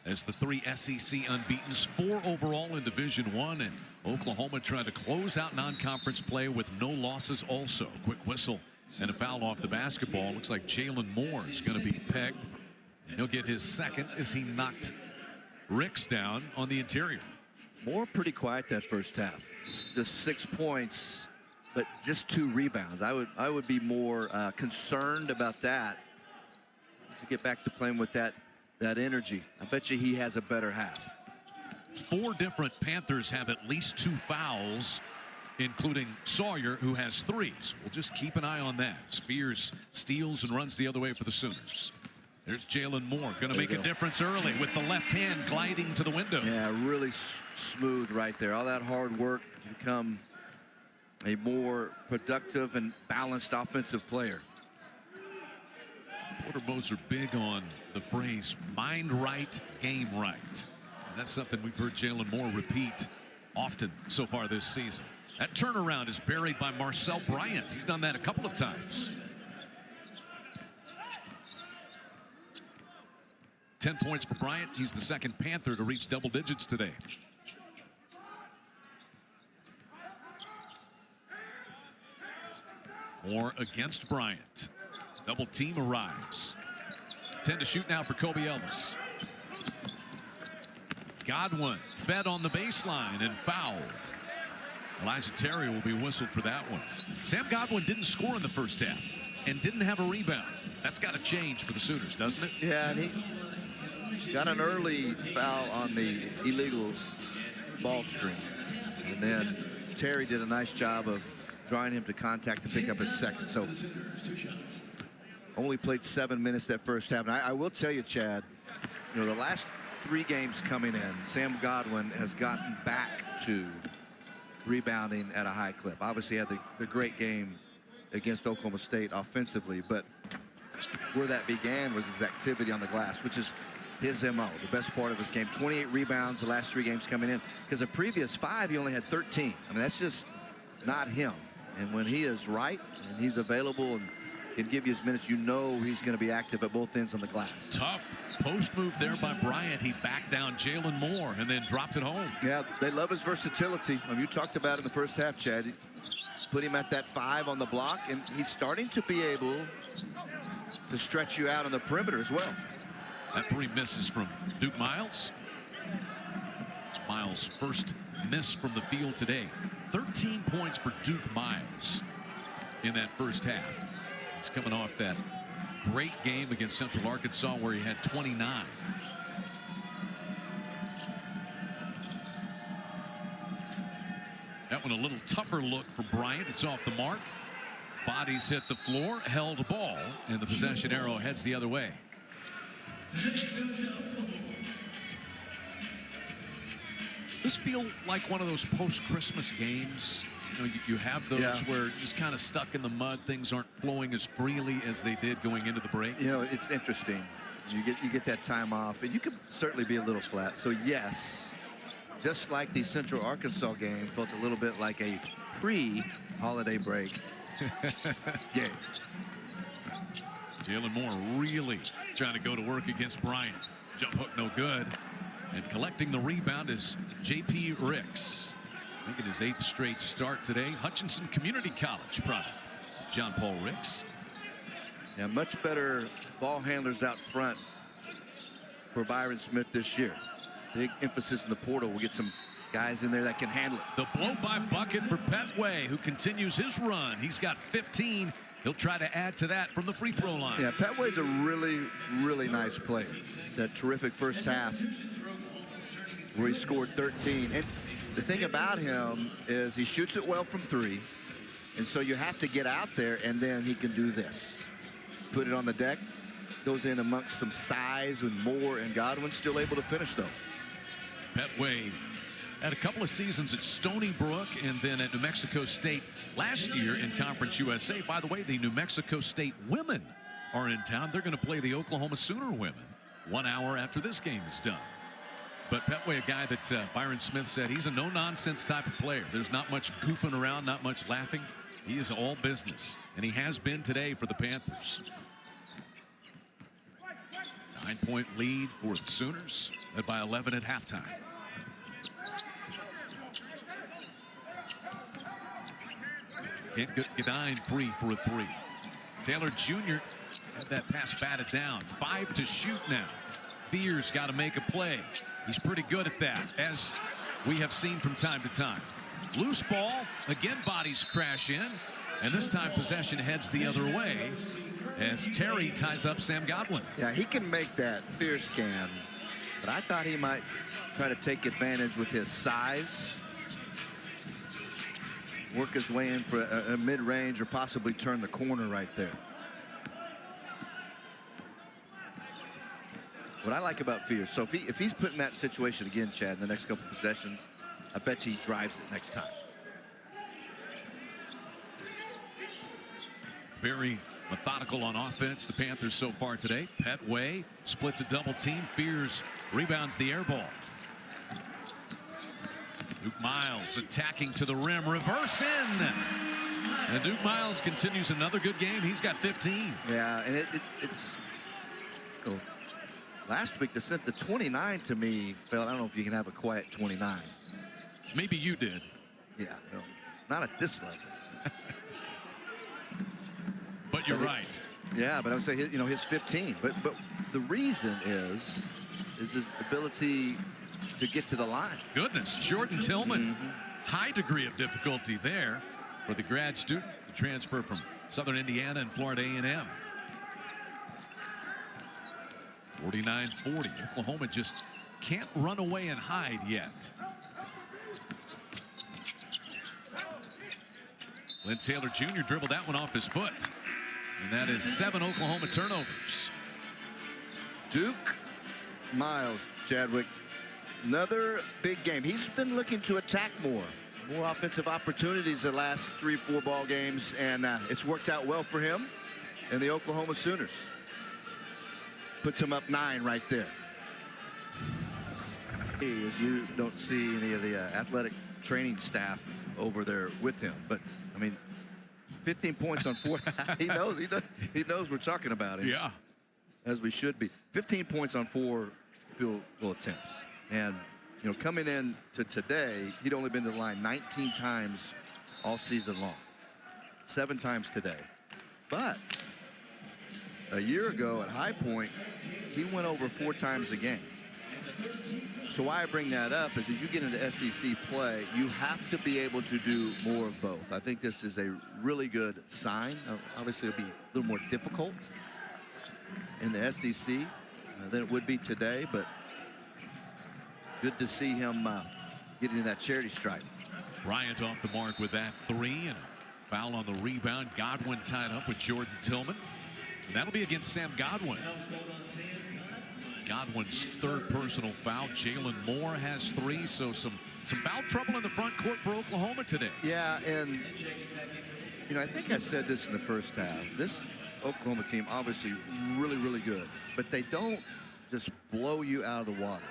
as the 3 SEC unbeatens, 4 overall in Division I, and Oklahoma trying to close out non-conference play with no losses also. Quick whistle and a foul off the basketball. Looks like Jalen Moore is going to be pegged, and he'll get his second as he knocked Ricks down on the interior. Moore pretty quiet that first half. Just 6 points, but just 2 rebounds. I would be more concerned about that to get back to playing with that energy. I bet you he has a better half. 4 different Panthers have at least 2 fouls, including Sawyer, who has 3. So we'll just keep an eye on that. Spears steals and runs the other way for the Sooners. There's Jalen Moore, going to make a difference early with the left hand gliding to the window. Yeah, really smooth right there. All that hard work to become a more productive and balanced offensive player. Porter Moser big on the phrase mind right, game right. And that's something we've heard Jalen Moore repeat often so far this season. That turnaround is buried by Marcel Bryant. He's done that a couple of times. 10 points for Bryant. He's the second Panther to reach double digits today. Moore against Bryant. Double team arrives. 10 to shoot now for Kobe Elvis. Godwin fed on the baseline and fouled. Elijah Terry will be whistled for that one. Sam Godwin didn't score in the first half. and didn't have a rebound. That's got to change for the Sooners, doesn't it? Yeah, and he got an early foul on the illegal ball screen. And then Terry did a nice job of drawing him to contact to pick up his second. So only played 7 minutes that first half. And I will tell you, Chad, you know, the last 3 games coming in, Sam Godwin has gotten back to rebounding at a high clip. Obviously had the great game against Oklahoma State offensively, but where that began was his activity on the glass, which is his MO, the best part of his game. 28 rebounds the last 3 games coming in, because the previous 5 he only had 13. I mean, that's just not him. And when he is right and he's available and can give you his minutes, you know he's going to be active at both ends on the glass. Tough post move there by Bryant. He backed down Jalen Moore and then dropped it home. Yeah, they love his versatility. I mean, you talked about it in the first half, Chad. Put him at that 5 on the block, and he's starting to be able to stretch you out on the perimeter as well. That 3 misses from Duke Miles. It's Miles' first miss from the field today. 13 points for Duke Miles in that first half. He's coming off that great game against Central Arkansas where he had 29. That one a little tougher look for Bryant. It's off the mark. Bodies hit the floor, held ball, and the possession arrow heads the other way. This feel like one of those post-Christmas games. You know, you have those where you're just kind of stuck in the mud. Things aren't flowing as freely as they did going into the break. You know, it's interesting. You get that time off, and you can certainly be a little flat. So yes, just like the Central Arkansas game felt a little bit like a pre-holiday break game. Jalen Moore really trying to go to work against Bryant. Jump hook no good. And collecting the rebound is J.P. Ricks. Making his 8th straight start today. Hutchinson Community College product. John Paul Ricks. Yeah, much better ball handlers out front for Byron Smith this year. Big emphasis in the portal. We'll get some guys in there that can handle it. The blow by bucket for Petway, who continues his run. He's got 15. He'll try to add to that from the free throw line. Yeah, Petway's a really, really nice player. That terrific first half where he scored 13. And the thing about him is he shoots it well from 3. And so you have to get out there, and then he can do this. Put it on the deck. Goes in amongst some size with Moore and Godwin. Still able to finish, though. Petway had a couple of seasons at Stony Brook and then at New Mexico State last year in Conference USA. By the way, the New Mexico State women are in town. They're going to play the Oklahoma Sooner women 1 hour after this game is done. But Petway, a guy that Byron Smith said he's a no-nonsense type of player. There's not much goofing around, not much laughing. He is all business, and he has been today for the Panthers. 9-point lead for the Sooners, led by 11 at halftime. Can't get Gedine free for a 3. Taylor Jr. had that pass batted down. 5 to shoot now. Fears got to make a play. He's pretty good at that, as we have seen from time to time. Loose ball, again bodies crash in, and this time possession heads the other way as Terry ties up Sam Godwin. Yeah, he can make that. Fierce can, but I thought he might try to take advantage with his size. Work his way in for a mid-range or possibly turn the corner right there. What I like about Fierce, so if he's put in that situation again, Chad, in the next couple of possessions, I bet he drives it next time. Very methodical on offense, the Panthers so far today. Petway splits a double team. Fears rebounds the air ball. Duke Miles attacking to the rim, reverse in. And Duke Miles continues another good game. He's got 15. Yeah, and it's oh, last week the 29 to me felt, I don't know if you can have a quiet 29. Maybe you did. Yeah, no, not at this level. But you're right. Yeah, but I would say his 15. But the reason is his ability to get to the line. Goodness, Jordan Tillman, high degree of difficulty there for the grad student, the transfer from Southern Indiana and Florida A&M. 49-40. Oklahoma just can't run away and hide yet. Glenn Taylor Jr. dribbled that one off his foot. And that is 7 Oklahoma turnovers. Duke Miles, Chadwick, another big game. He's been looking to attack more offensive opportunities the last 3-4 ball games, and it's worked out well for him and the Oklahoma Sooners. Puts him up 9 right there. As you don't see any of the athletic training staff over there with him, but I mean, 15 points on 4. he knows we're talking about him. Yeah, as we should be. 15 points on 4 field goal attempts, and you know, coming in to today, he'd only been to the line 19 times all season long, 7 times today. But a year ago at High Point, he went over 4 times a game. So why I bring that up is as you get into SEC play, you have to be able to do more of both. I think this is a really good sign. Obviously, it'll be a little more difficult in the SEC than it would be today, but good to see him getting that charity stripe. Bryant off the mark with that 3, and a foul on the rebound. Godwin tied up with Jordan Tillman. And that'll be against Sam Godwin. Godwin's 3rd personal foul. Jalen Moore has 3, so some foul trouble in the front court for Oklahoma today. Yeah, and you know, I think I said this in the first half. This Oklahoma team obviously really good, but they don't just blow you out of the water.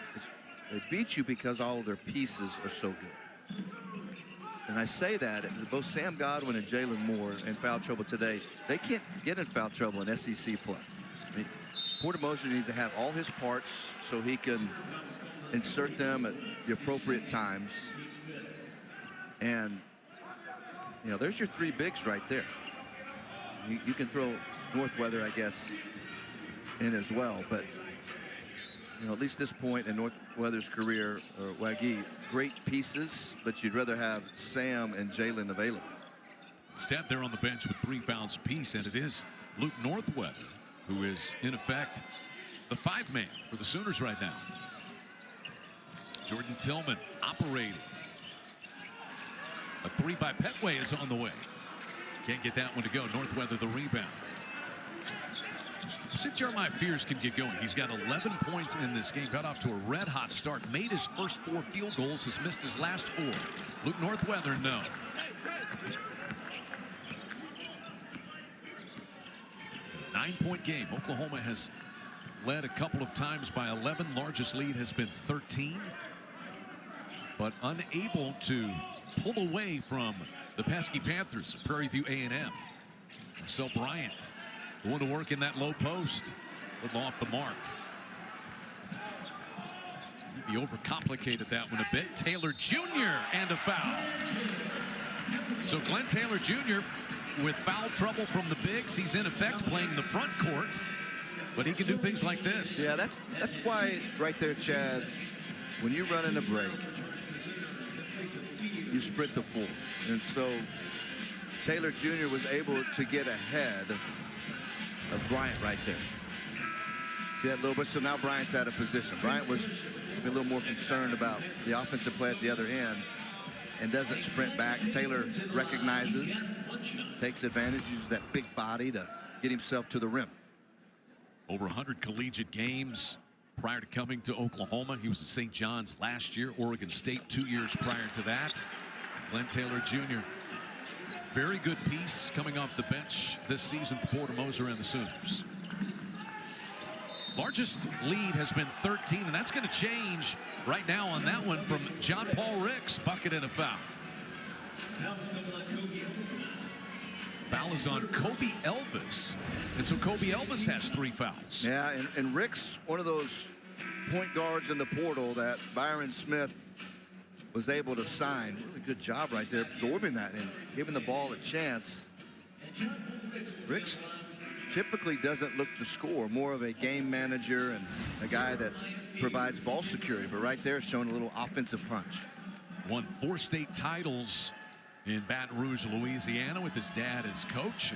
They beat you because all of their pieces are so good. And I say that both Sam Godwin and Jalen Moore in foul trouble today, they can't get in foul trouble in SEC play. I mean, Porter Moser needs to have all his parts so he can insert them at the appropriate times. And, you know, there's your 3 bigs right there. You can throw Northweather, I guess, in as well. But, you know, at least this point in Northweather's career, or Wagee, great pieces, but you'd rather have Sam and Jalen available. Stepp there on the bench with 3 fouls apiece, and it is Luke Northweather who is, in effect, the 5-man for the Sooners right now. Jordan Tillman operating. A 3 by Petway is on the way. Can't get that one to go. Northweather the rebound. See if Jeremiah Fears can get going. He's got 11 points in this game. Got off to a red-hot start. Made his first 4 field goals. Has missed his last 4. Luke Northweather, no. Nine-point game. Oklahoma has led a couple of times by 11. Largest lead has been 13. But unable to pull away from the pesky Panthers of Prairie View A&M. Marcel Bryant going to work in that low post. Little off the mark. He overcomplicated that one a bit. Taylor Jr. and a foul. So Glenn Taylor Jr. with foul trouble from the bigs. He's in effect playing the front court, but he can do things like this. Yeah, that's why right there, Chad, when you run in a break, you sprint the floor. And so Taylor Jr. was able to get ahead of Bryant right there. See that little bit? So now Bryant's out of position. Bryant was a little more concerned about the offensive play at the other end and doesn't sprint back. Taylor recognizes, takes advantage, uses that big body to get himself to the rim. Over 100 collegiate games prior to coming to Oklahoma. He was at St. John's last year, Oregon State 2 years prior to that. Glenn Taylor Jr. Very good piece coming off the bench this season for Porter Moser and the Sooners. Largest lead has been 13, and that's going to change right now on that one from John Paul Ricks. Bucket and a foul. Foul is on Kobe Elvis, and so Kobe Elvis has 3 fouls. Yeah, and Rick's one of those point guards in the portal that Byron Smith was able to sign. Really good job right there absorbing that and giving the ball a chance. Rick's typically doesn't look to score, more of a game manager and a guy that provides ball security, but right there showing a little offensive punch. Won 4 state titles in Baton Rouge, Louisiana with his dad as coach.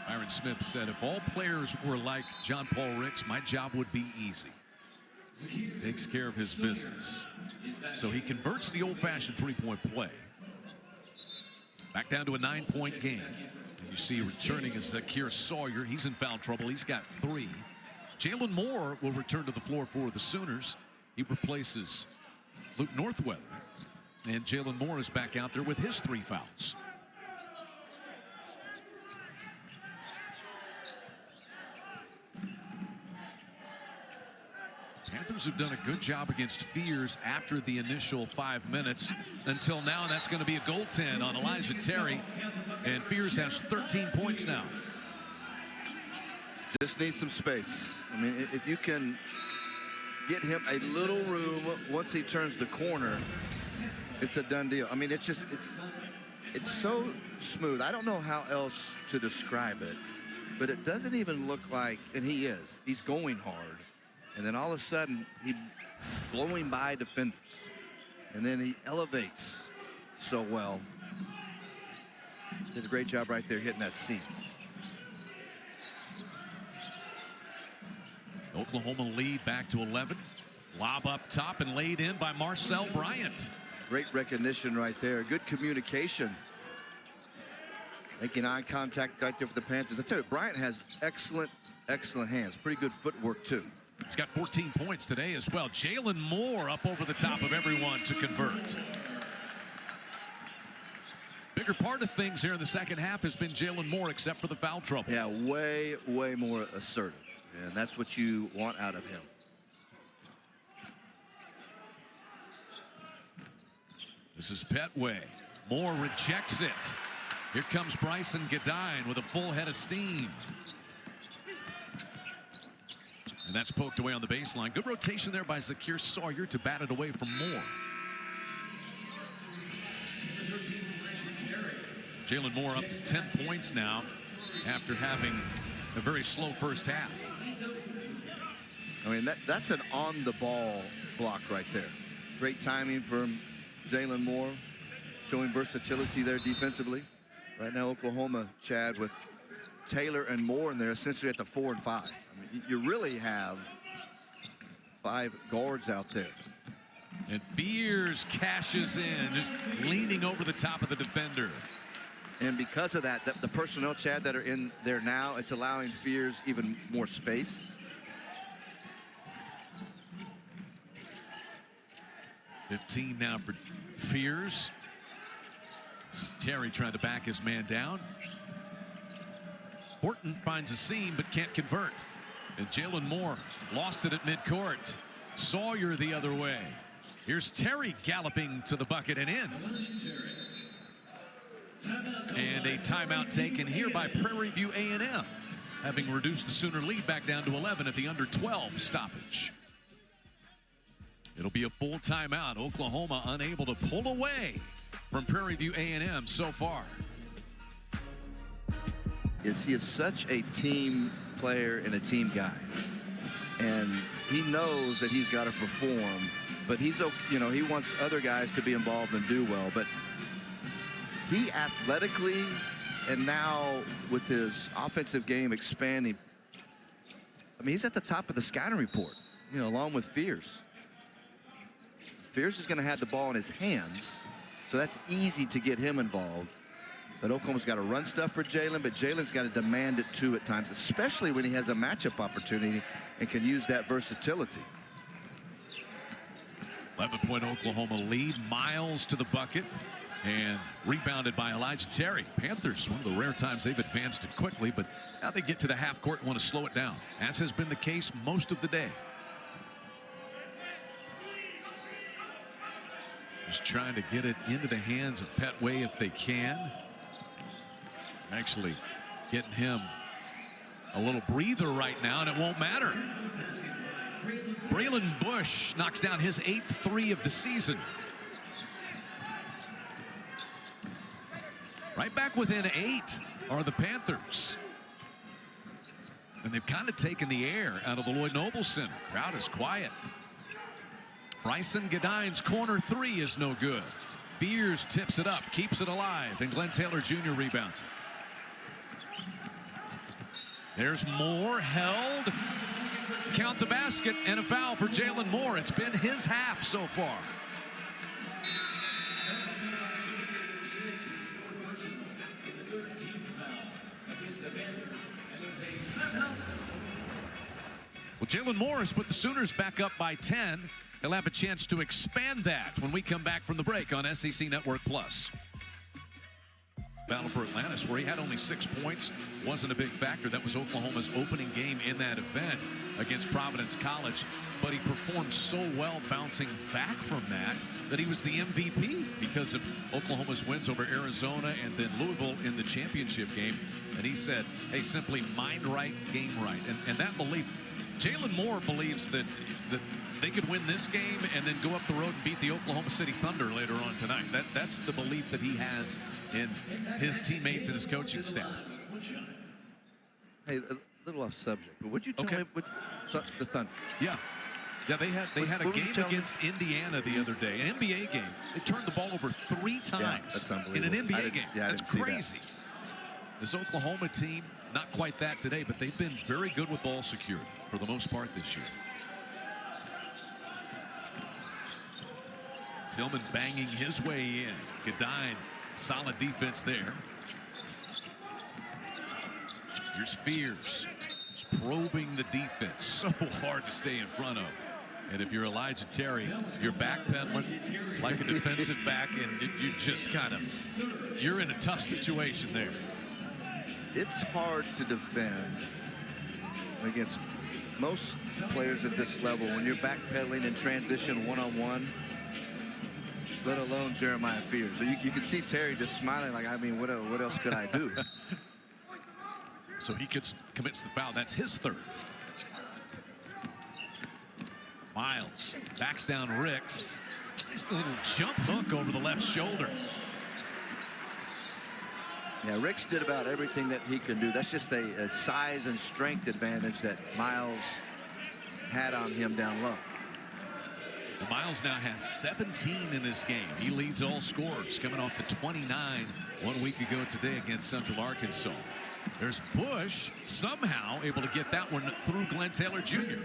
Byron Smith said, if all players were like John Paul Ricks, my job would be easy. Takes care of his business. So he converts the old-fashioned three-point play. Back down to a 9-point game. And you see returning is Zakir Sawyer. He's in foul trouble. He's got 3. Jalen Moore will return to the floor for the Sooners. He replaces Luke Northweather. And Jalen Moore is back out there with his 3 fouls. Panthers have done a good job against Fears after the initial 5 minutes until now, and that's going to be a goaltend on Elijah Terry, and Fears has 13 points now. Just needs some space. I mean, if you can get him a little room once he turns the corner, it's a done deal. I mean, it's so smooth. I don't know how else to describe it, but it doesn't even look like, and he's going hard. And then all of a sudden, he's blowing by defenders. And then he elevates so well. Did a great job right there hitting that seam. Oklahoma lead back to 11. Lob up top and laid in by Marcel Bryant. Great recognition right there. Good communication. Making eye contact right there for the Panthers. I tell you, Bryant has excellent hands. Pretty good footwork, too. He's got 14 points today as well. Jalen Moore up over the top of everyone to convert. Bigger part of things here in the second half has been Jalen Moore, except for the foul trouble. Yeah, way more assertive. And that's what you want out of him. This is Petway. Moore rejects it. Here comes Bryson Gadine with a full head of steam. And that's poked away on the baseline. Good rotation there by Zakir Sawyer to bat it away from Moore. Jalen Moore up to 10 points now after having a very slow first half. I mean, that's an on-the-ball block right there. Great timing from Jalen Moore, showing versatility there defensively. Right now, Oklahoma, Chad, with Taylor and Moore in there, essentially at the 4 and 5. I mean, you really have 5 guards out there. And Fears cashes in, just leaning over the top of the defender. And because of that, the personnel, Chad, that are in there now, it's allowing Fears even more space. 15 now for Fears. This is Terry trying to back his man down. Horton finds a seam but can't convert. And Jalen Moore lost it at midcourt. Sawyer the other way. Here's Terry galloping to the bucket and in. And a timeout taken here by Prairie View A&M, having reduced the Sooner lead back down to 11 at the under 12 stoppage. It'll be a full timeout. Oklahoma unable to pull away from Prairie View A&M so far. He is such a team player and a team guy, and he knows that he's got to perform, but he wants other guys to be involved and do well. But he athletically, and now with his offensive game expanding, I mean, he's at the top of the scouting report, along with Fears. Fears is going to have the ball in his hands, so that's easy to get him involved. But Oklahoma's got to run stuff for Jalen, but Jalen's got to demand it too at times, especially when he has a matchup opportunity and can use that versatility. 11-point Oklahoma lead. Miles to the bucket and rebounded by Elijah Terry. Panthers, one of the rare times they've advanced it quickly, but now they get to the half court and want to slow it down, as has been the case most of the day. Just trying to get it into the hands of Petway if they can. Actually getting him a little breather right now, and it won't matter. Braylon Bush knocks down his 8th 3 of the season. Right back within 8 are the Panthers. And they've kind of taken the air out of the Lloyd Noble Center. Crowd is quiet. Bryson Gadine's corner 3 is no good. Fears tips it up, keeps it alive, and Glenn Taylor Jr. rebounds it. There's Moore held. Count the basket and a foul for Jalen Moore. It's been his half so far. Well, Jalen Moore has put the Sooners back up by 10. He'll have a chance to expand that when we come back from the break on SEC Network Plus. Battle for Atlantis, where he had only 6 points, wasn't a big factor. That was Oklahoma's opening game in that event against Providence College. But he performed so well bouncing back from that he was the MVP because of Oklahoma's wins over Arizona and then Louisville in the championship game. And he said, hey, simply mind right, game right. And that belief, Jalen Moore believes that they could win this game and then go up the road and beat the Oklahoma City Thunder later on tonight. That's the belief that he has in his teammates and his coaching staff. Hey, a little off subject, but would you tell me what the Thunder? Yeah, they had a game against Indiana the other day, an NBA game. They turned the ball over 3 times in an NBA game. That's crazy. This Oklahoma team, not quite that today, but they've been very good with ball security for the most part this year. Tillman banging his way in. Gadine, solid defense there. Here's Fears. He's probing the defense. So hard to stay in front of. And if you're Elijah Terry, you're backpedaling like a defensive back, and you just you're in a tough situation there. It's hard to defend against most players at this level when you're backpedaling in transition one-on-one, let alone Jeremiah Fears. So you can see Terry just smiling like, I mean, what else could I do? So he commits the foul. That's his 3rd. Miles backs down Ricks. Nice little jump hook over the left shoulder. Yeah, Ricks did about everything that he could do. That's just a size and strength advantage that Miles had on him down low. Well, Miles now has 17 in this game. He leads all scorers, coming off the 29 1 week ago today against Central Arkansas. There's Bush, somehow able to get that one through Glenn Taylor Jr.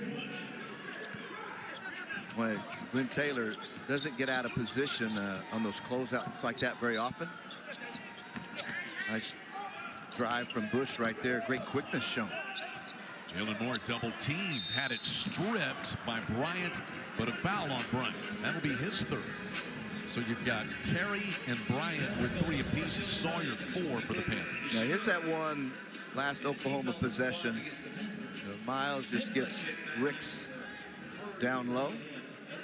Well, Glenn Taylor doesn't get out of position on those closeouts like that very often. Nice drive from Bush right there. Great quickness shown. Jalen Moore double teamed, had it stripped by Bryant, but a foul on Bryant. That'll be his 3rd. So you've got Terry and Bryant with 3 apiece, and Sawyer 4 for the Panthers. Now here's that one last Oklahoma possession. Miles just gets Ricks down low.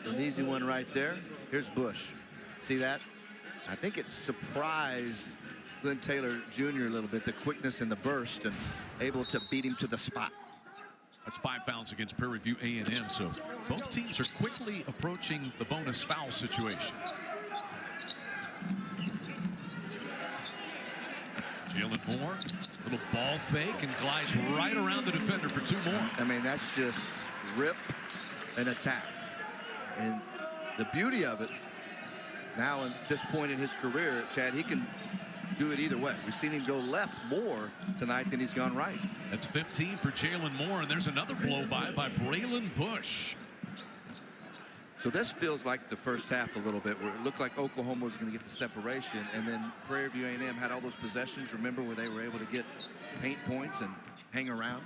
An easy one right there. Here's Bush. See that? I think it surprised Glenn Taylor Jr. a little bit, the quickness and the burst, and able to beat him to the spot. That's 5 fouls against Prairie View A&M. So both teams are quickly approaching the bonus foul situation. Jalen Moore, little ball fake, and glides right around the defender for 2 more. I mean, that's just rip and attack. And the beauty of it, now at this point in his career, Chad, he can do it either way. We've seen him go left more tonight than he's gone right. That's 15 for Jalen Moore, and there's another blow by Braylon Bush. So this feels like the first half a little bit, where it looked like Oklahoma was going to get the separation, and then Prairie View A&M had all those possessions, remember, where they were able to get paint points and hang around.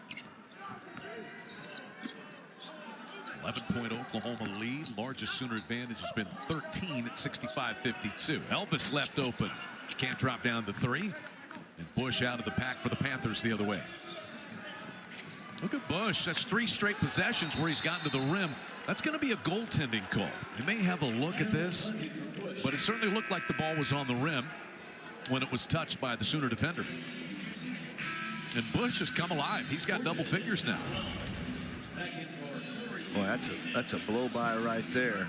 11-point Oklahoma lead. Largest Sooner advantage has been 13 at 65-52. Elvis left open. Can't drop down to 3. And Bush out of the pack for the Panthers the other way. Look at Bush. That's 3 straight possessions where he's gotten to the rim. That's going to be a goaltending call. They may have a look at this, but it certainly looked like the ball was on the rim when it was touched by the Sooner defender. And Bush has come alive. He's got double figures now. Boy, that's a blow by right there.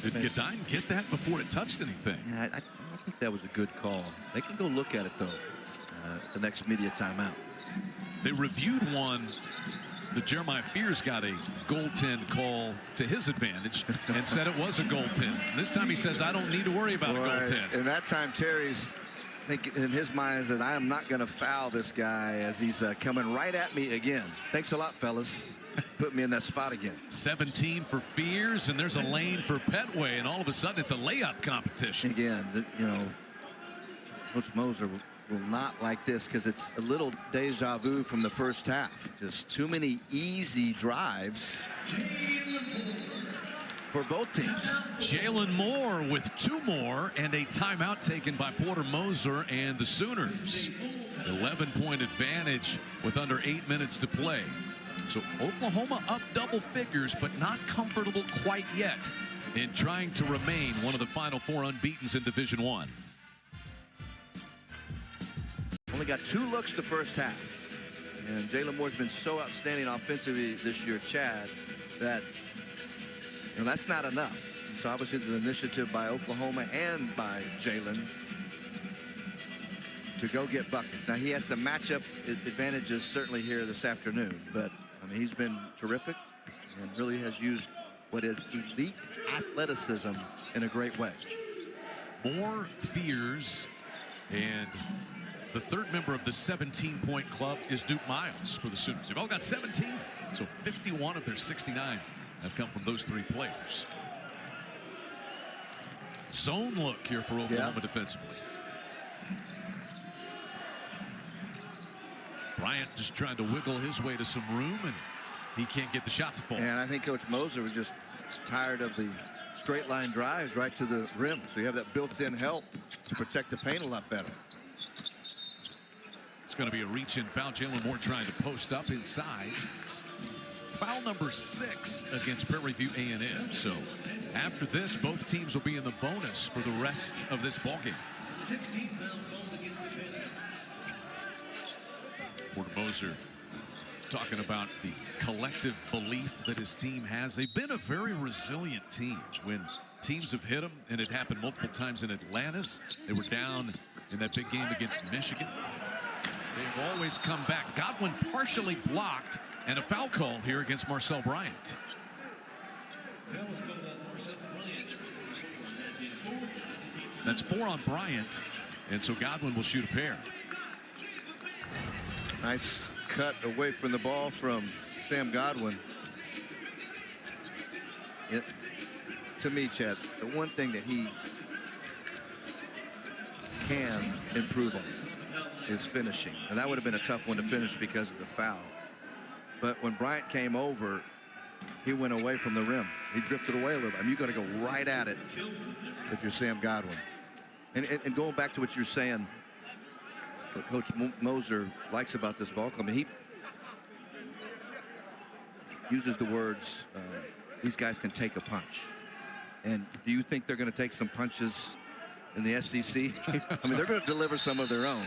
Did Gadine get that before it touched anything? Yeah, I think that was a good call. They can go look at it, though, the next media timeout. They reviewed one that Jeremiah Fears got a goaltend call to his advantage and said it was a goaltend. This time he says, I don't need to worry about a goaltend. And that time Terry's think in his mind is that I am not going to foul this guy as he's coming right at me again. Thanks a lot, fellas. Put me in that spot again. 17 for Fears, and there's a lane for Petway, and all of a sudden it's a layup competition. Again, you know, Coach Moser will not like this because it's a little deja vu from the first half. Just too many easy drives for both teams. Jalen Moore with 2 more and a timeout taken by Porter Moser and the Sooners. 11-point advantage with under 8 minutes to play. So Oklahoma up double figures, but not comfortable quite yet in trying to remain one of the final 4 unbeatens in Division I. Only got 2 looks the first half. And Jalen Moore's been so outstanding offensively this year, Chad, that that's not enough. So obviously the initiative by Oklahoma and by Jalen to go get buckets. Now he has some matchup advantages certainly here this afternoon, but I mean he's been terrific and really has used what is elite athleticism in a great way. Moore, Fears, and the third member of the 17-point club is Duke Miles for the Sooners. They've all got 17, so 51 of their 69 have come from those 3 players. Zone look here for Oklahoma defensively. Bryant just trying to wiggle his way to some room, and he can't get the shot to fall. And I think Coach Moser was just tired of the straight line drives right to the rim. So you have that built-in help to protect the paint a lot better. It's going to be a reach-in foul. Jalen Moore trying to post up inside. Foul number 6 against Prairie View A&M. So after this, both teams will be in the bonus for the rest of this ballgame. Porter Moser talking about the collective belief that his team has. They've been a very resilient team. When teams have hit them, and it happened multiple times in Atlantis, they were down in that big game against Michigan. They've always come back. Godwin partially blocked, and a foul call here against Marcel Bryant. That's 4 on Bryant, and so Godwin will shoot a pair. Nice cut away from the ball from Sam Godwin. To me, Chad, the one thing that he can improve on is finishing, and that would have been a tough one to finish because of the foul. But when Bryant came over, he went away from the rim. He drifted away a little bit. I mean, you got to go right at it if you're Sam Godwin. And going back to what you're saying, what Coach Moser likes about this ball club, I mean, he uses the words, these guys can take a punch. And do you think they're going to take some punches in the SEC? I mean, they're going to deliver some of their own.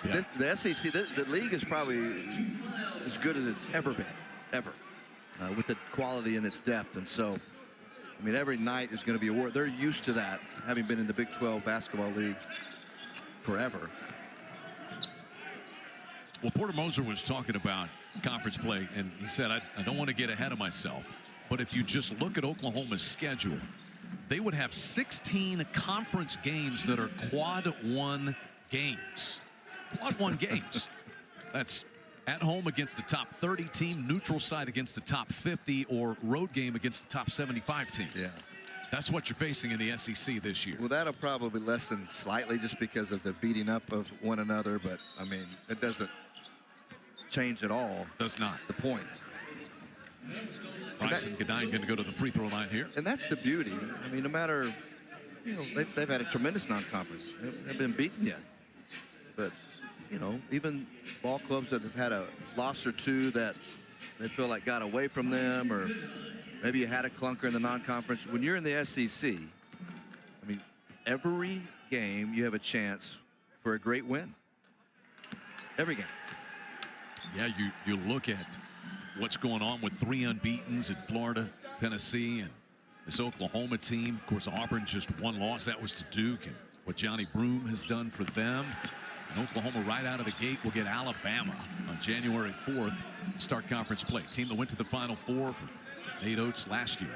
Yeah. The SEC, the league is probably as good as it's ever been, ever, with the quality and its depth. And so, I mean, every night is going to be a war. They're used to that, having been in the Big 12 basketball league forever. Well, Porter Moser was talking about conference play, and he said, I don't want to get ahead of myself, but if you just look at Oklahoma's schedule, they would have 16 conference games that are quad 1 games. Quad 1 games. That's at home against the top 30 team, neutral site against the top 50, or road game against the top 75 team. Yeah. That's what you're facing in the SEC this year. Well, that'll probably lessen slightly just because of the beating up of one another, but I mean, it doesn't change at all. Does not. The point. Bryson Godine going to go to the free throw line here. And that's the beauty. I mean, no matter, they've had a tremendous non-conference. They've been beaten yet. But, even ball clubs that have had a loss or two that they feel like got away from them, or maybe you had a clunker in the non-conference. When you're in the SEC, I mean, every game you have a chance for a great win. Every game. Yeah, you look at what's going on with 3 unbeatens in Florida, Tennessee, and this Oklahoma team. Of course, Auburn just 1 loss. That was to Duke, and what Johnny Broome has done for them. And Oklahoma right out of the gate will get Alabama on January 4th to start conference play. Team that went to the Final Four for Nate Oates last year.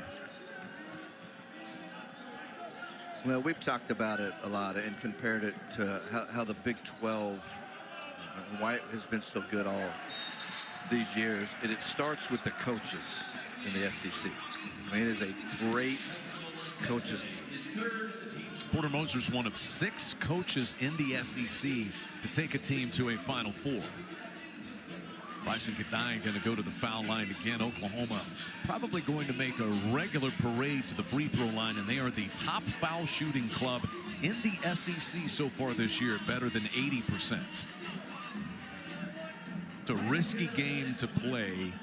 Well, we've talked about it a lot and compared it to how the Big 12, why it has been so good all these years. And it starts with the coaches in the SEC. I mean, it is a great coaches league. Porter Moser's one of 6 coaches in the SEC to take a team to a Final Four. Bryson G'Dion going to go to the foul line again. Oklahoma probably going to make a regular parade to the free throw line, and they are the top foul shooting club in the SEC so far this year, better than 80%. It's a risky game to play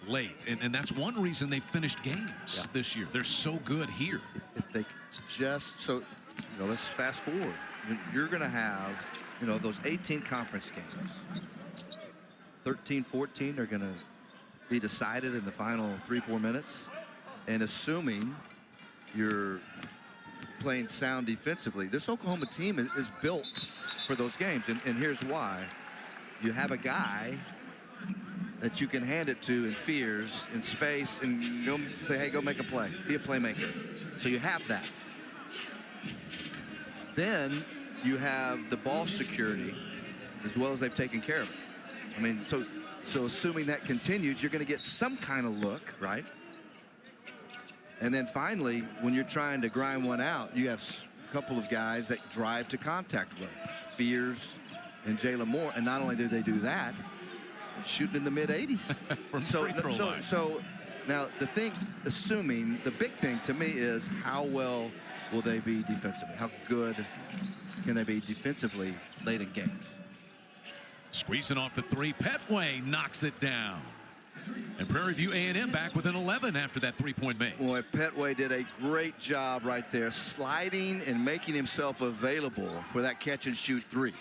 late, and that's one reason they finished games this year. They're so good here. If they just, so, let's fast forward. You're going to have, those 18 conference games. 13, 14 are going to be decided in the final 3-4 minutes. And assuming you're playing sound defensively, this Oklahoma team is built for those games. And here's why. You have a guy that you can hand it to in Fears, in space, and go say, hey, go make a play. Be a playmaker. So you have that. Then you have the ball security as well as they've taken care of it. I mean, so assuming that continues, you're going to get some kind of look, right? And then finally, when you're trying to grind one out, you have a couple of guys that drive to contact with Fears and Jalen Moore. And not only do they do that, shooting in the mid-80s. so now the thing, assuming the big thing to me is how well will they be defensively? How good can they be defensively late in games? Squeezing off the 3, Petway knocks it down. And Prairie View A&M back with an 11 after that 3-point make. Boy, Petway did a great job right there, sliding and making himself available for that catch and shoot 3.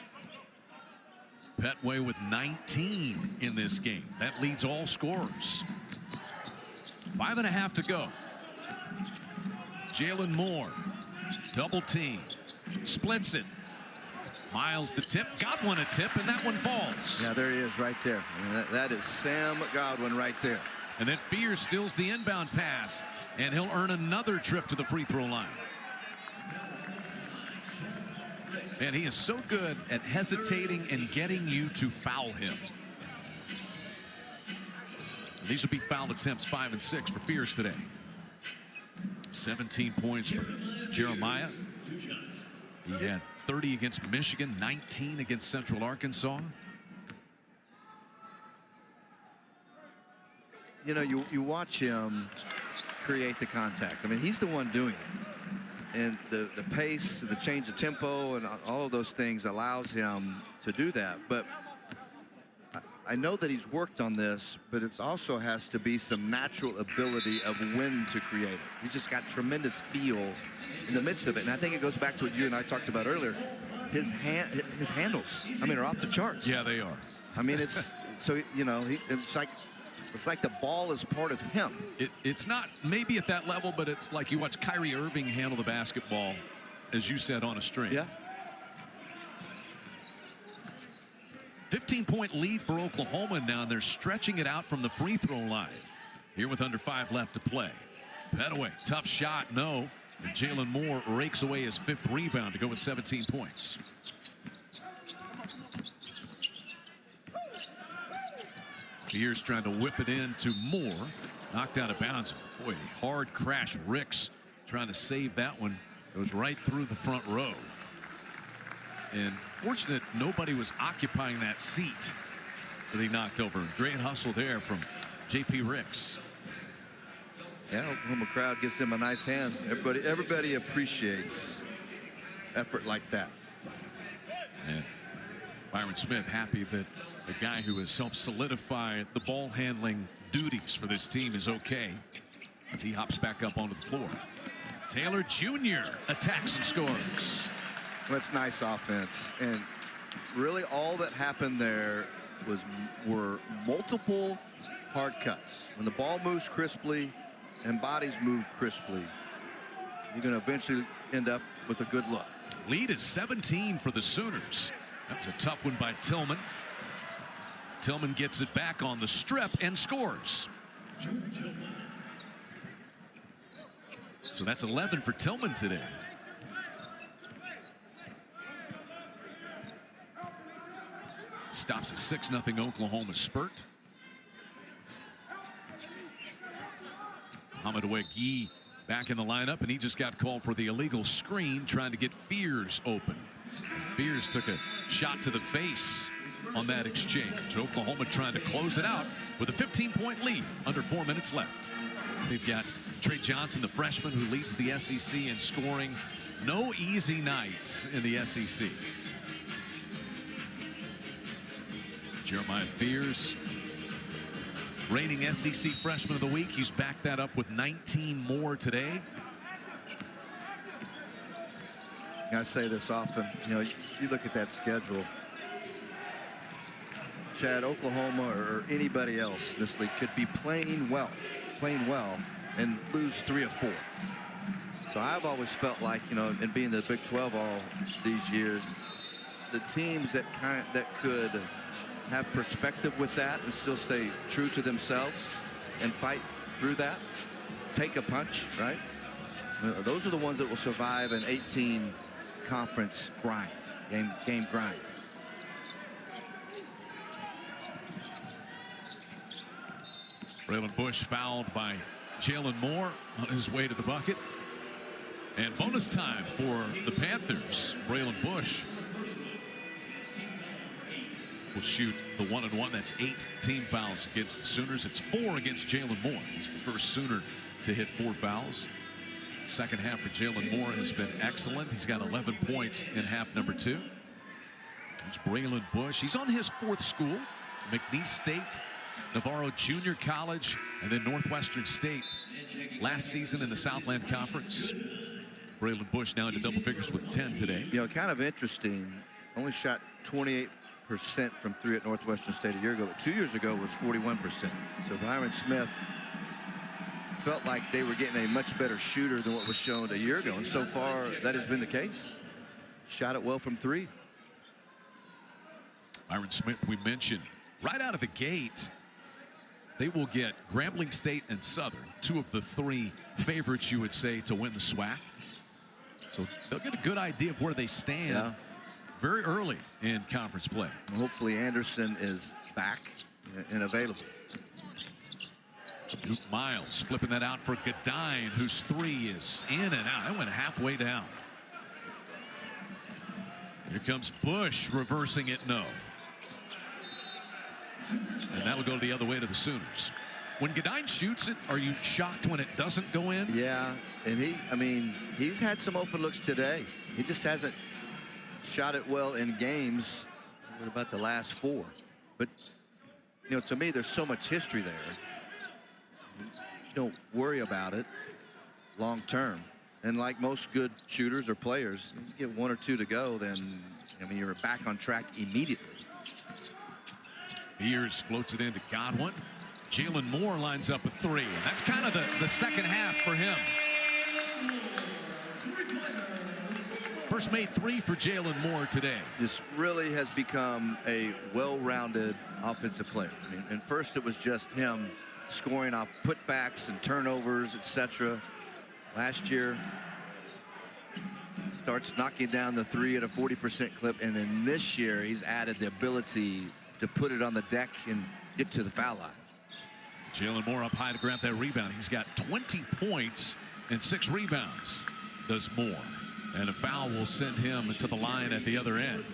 Petway with 19 in this game. That leads all scorers. 5.5 to go. Jalen Moore, double team, splits it. Miles the tip, Godwin a tip, and that one falls. Yeah, there he is right there. I mean, that is Sam Godwin right there. And then Fears steals the inbound pass, and he'll earn another trip to the free throw line. And he is so good at hesitating and getting you to foul him. These will be foul attempts 5 and 6 for Fears today. 17 points for Jeremiah. He had 30 against Michigan, 19 against Central Arkansas. You watch him create the contact. I mean, he's the one doing it. And the pace, the change of tempo, and all of those things allows him to do that. But I know that he's worked on this, but it also has to be some natural ability of when to create it. He's just got tremendous feel in the midst of it. And I think it goes back to what you and I talked about earlier. His handles, I mean, are off the charts. Yeah, they are. I mean, it's so, it's like the ball is part of him. It's not maybe at that level, but it's like you watch Kyrie Irving handle the basketball, as you said, on a string. Yeah. 15-point lead for Oklahoma now, and they're stretching it out from the free throw line. Here with under 5 left to play. Petaway, tough shot, no. And Jalen Moore rakes away his 5th rebound to go with 17 points. Fears trying to whip it in to Moore. Knocked out of bounds. Boy, hard crash. Ricks trying to save that one. Goes right through the front row. And fortunate nobody was occupying that seat that he knocked over. Great hustle there from J.P. Ricks. Yeah, Oklahoma crowd gives him a nice hand. Everybody appreciates effort like that. And Byron Smith happy that the guy who has helped solidify the ball handling duties for this team is okay as he hops back up onto the floor. Taylor Jr. attacks and scores. That's nice offense, and really all that happened there were multiple hard cuts. When the ball moves crisply and bodies move crisply, you're going to eventually end up with a good look. Lead is 17 for the Sooners. That was a tough one by Tillman. Tillman gets it back on the strip and scores. So that's 11 for Tillman today. stops a 6-0 Oklahoma spurt. Mohamed Awegi back in the lineup, and he just got called for the illegal screen trying to get Fears open. Fears took a shot to the face on that exchange. Oklahoma trying to close it out with a 15-point lead under 4 minutes left. They've got Trey Johnson, the freshman who leads the SEC in scoring. No easy nights in the SEC. Jeremiah Fears, reigning SEC Freshman of the Week. He's backed that up with 19 more today. I say this often, you know, you look at that schedule, Chad, Oklahoma or anybody else in this league could be playing well, and lose 3 or 4. So I've always felt like, you know, and being the Big 12 all these years, the teams that could have perspective with that and still stay true to themselves and fight through that, take a punch, right? Those are the ones that will survive an 18 conference grind, game grind. Braylon Bush fouled by Jalen Moore on his way to the bucket. And bonus time for the Panthers. Braylon Bush will shoot the 1-and-1. That's 8 team fouls against the Sooners. It's 4 against Jalen Moore. He's the first Sooner to hit 4 fouls. Second half for Jalen Moore has been excellent. He's got 11 points in half number 2. There's Braylon Bush. He's on his 4th school, McNeese State, Navarro Junior College, and then Northwestern State last season in the Southland Conference. Braylon Bush now into double figures with 10 today. You know, kind of interesting. Only shot 28% from 3 at Northwestern State a year ago, but 2 years ago was 41%. So Byron Smith felt like they were getting a much better shooter than what was shown a year ago, and so far that has been the case. Shot it well from 3. Byron Smith, we mentioned right out of the gate, they will get Grambling State and Southern, 2 of the 3 favorites, you would say, to win the SWAC. So they'll get a good idea of where they stand very early in conference play. Hopefully Anderson is back and available. Duke Miles flipping that out for Godine, whose 3 is in and out. That went halfway down. Here comes Bush reversing it, no. And that'll go the other way to the Sooners. When Godine shoots it, are you shocked when it doesn't go in? Yeah, and he's had some open looks today. He just hasn't shot it well in games with about the last 4. But, you know, to me, there's so much history there. You don't worry about it long term. And like most good shooters or players, you get 1 or 2 to go, then, I mean, you're back on track immediately. Fears floats it into Godwin. Jalen Moore lines up a 3. And that's kind of the second half for him. First made 3 for Jalen Moore today. This really has become a well-rounded offensive player. I mean, and first it was just him scoring off putbacks and turnovers, etc. Last year, starts knocking down the 3 at a 40% clip, and then this year he's added the ability to put it on the deck and get to the foul line. Jalen Moore up high to grab that rebound. He's got 20 points and 6 rebounds, does Moore. And a foul will send him to the line at the other end.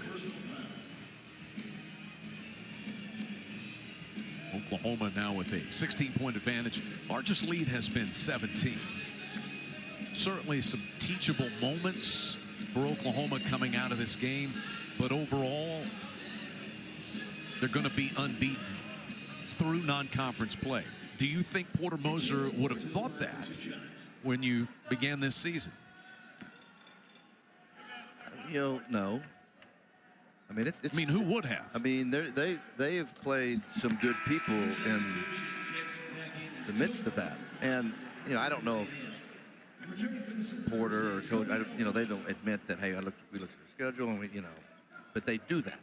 Oklahoma now with a 16-point advantage. Largest lead has been 17. Certainly some teachable moments for Oklahoma coming out of this game, but overall they're going to be unbeaten through non-conference play. Do you think Porter Moser would have thought that when you began this season? You know, no. I mean, it's. I mean, who would have? I mean, they have played some good people in the midst of that, and you know, I don't know if Porter or coach, you know, they don't admit that. Hey, we looked at the schedule, and you know, but they do that.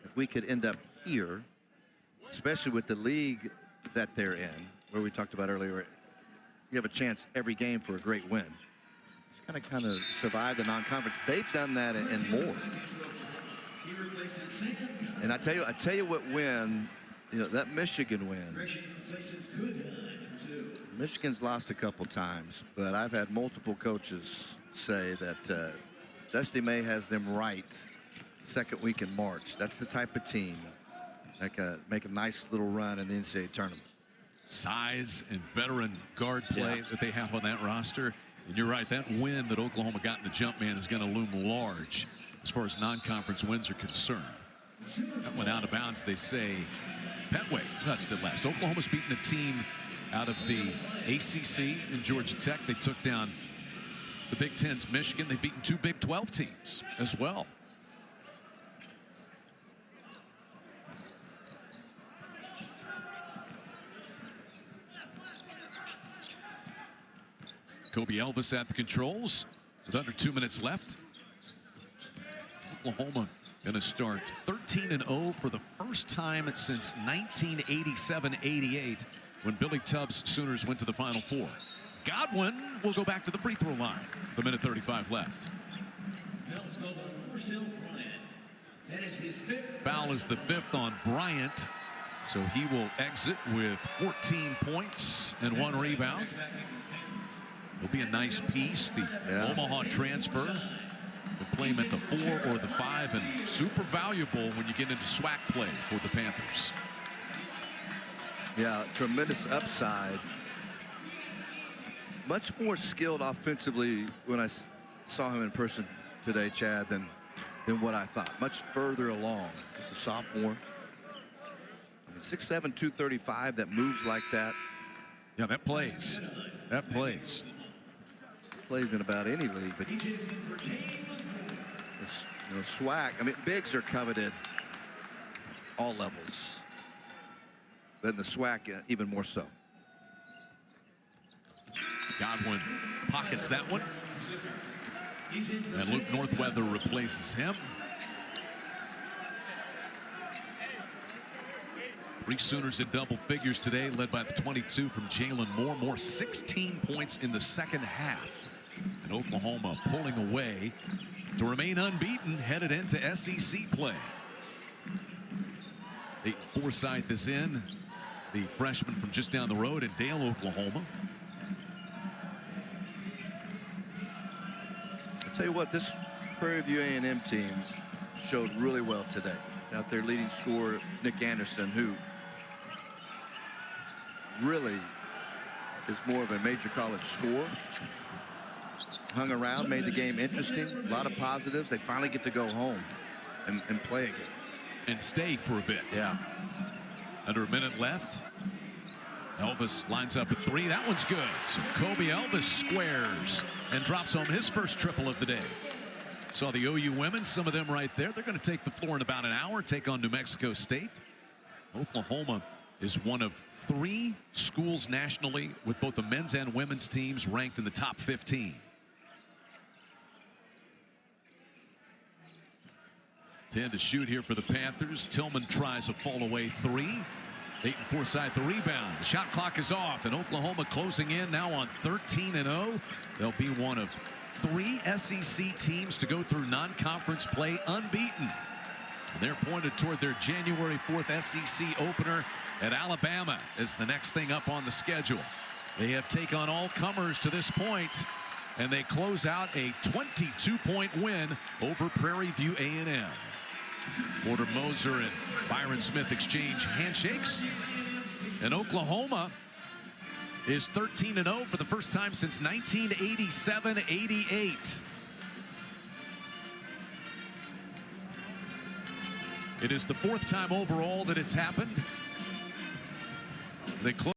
If we could end up here, especially with the league that they're in, where we talked about earlier, you have a chance every game for a great win. Just kind of survive the non-conference. They've done that and more. And I tell you what win, that Michigan win. Michigan's lost a couple times, but I've had multiple coaches say that Dusty May has them right second week in March. That's the type of team that can make a nice little run in the NCAA tournament. Size and veteran guard play that they have on that roster. And you're right, that win that Oklahoma got in the jump man is going to loom large as far as non-conference wins are concerned. That went out of bounds, they say. Petway touched it last. Oklahoma's beaten a team out of the ACC in Georgia Tech. They took down the Big Ten's Michigan. They've beaten 2 Big 12 teams as well. Kobe Elvis at the controls with under 2 minutes left. Oklahoma going to start 13-0 for the first time since 1987-88 when Billy Tubbs' Sooners went to the Final Four. Godwin will go back to the free throw line. The minute 35 left. Foul is the 5th on Bryant, so he will exit with 14 points and 1 rebound. It'll be a nice piece. The Omaha transfer. They'll play him at the 4 or the 5, and super valuable when you get into SWAC play for the Panthers. Yeah, tremendous upside. Much more skilled offensively when I saw him in person today, Chad, than what I thought. Much further along. Just a sophomore. 6'7", 235 that moves like that. Yeah, that plays. That plays. Plays in about any league, but SWAC. I mean, bigs are coveted all levels, but in the SWAC even more so. Godwin pockets that one, and Luke Northweather replaces him. 3 Sooners in double figures today, led by the 22 from Jalen Moore. Moore 16 points in the second half. And Oklahoma pulling away to remain unbeaten headed into SEC play. Peyton Forsyth is in, the freshman from just down the road in Dale, Oklahoma. I'll tell you what, this Prairie View A&M team showed really well today. Out there leading scorer Nick Anderson, who really is more of a major college scorer. Hung around, made the game interesting. A lot of positives. They finally get to go home and play again. And stay for a bit. Yeah. Under a minute left. Elvis lines up a 3. That one's good. So Kobe Elvis squares and drops home his first triple of the day. Saw the OU women, some of them right there. They're going to take the floor in about an hour, take on New Mexico State. Oklahoma is one of 3 schools nationally with both the men's and women's teams ranked in the top 15. 10 to shoot here for the Panthers. Tillman tries a fall away 3. Peyton Forsyth the rebound. The shot clock is off, and Oklahoma closing in now on 13-0. They'll be one of 3 SEC teams to go through non-conference play unbeaten. And they're pointed toward their January 4th SEC opener at Alabama as the next thing up on the schedule. They have taken on all comers to this point, and they close out a 22-point win over Prairie View A&M. Porter Moser and Byron Smith exchange handshakes, and Oklahoma is 13-0 for the first time since 1987-88. It is the 4th time overall that it's happened. They close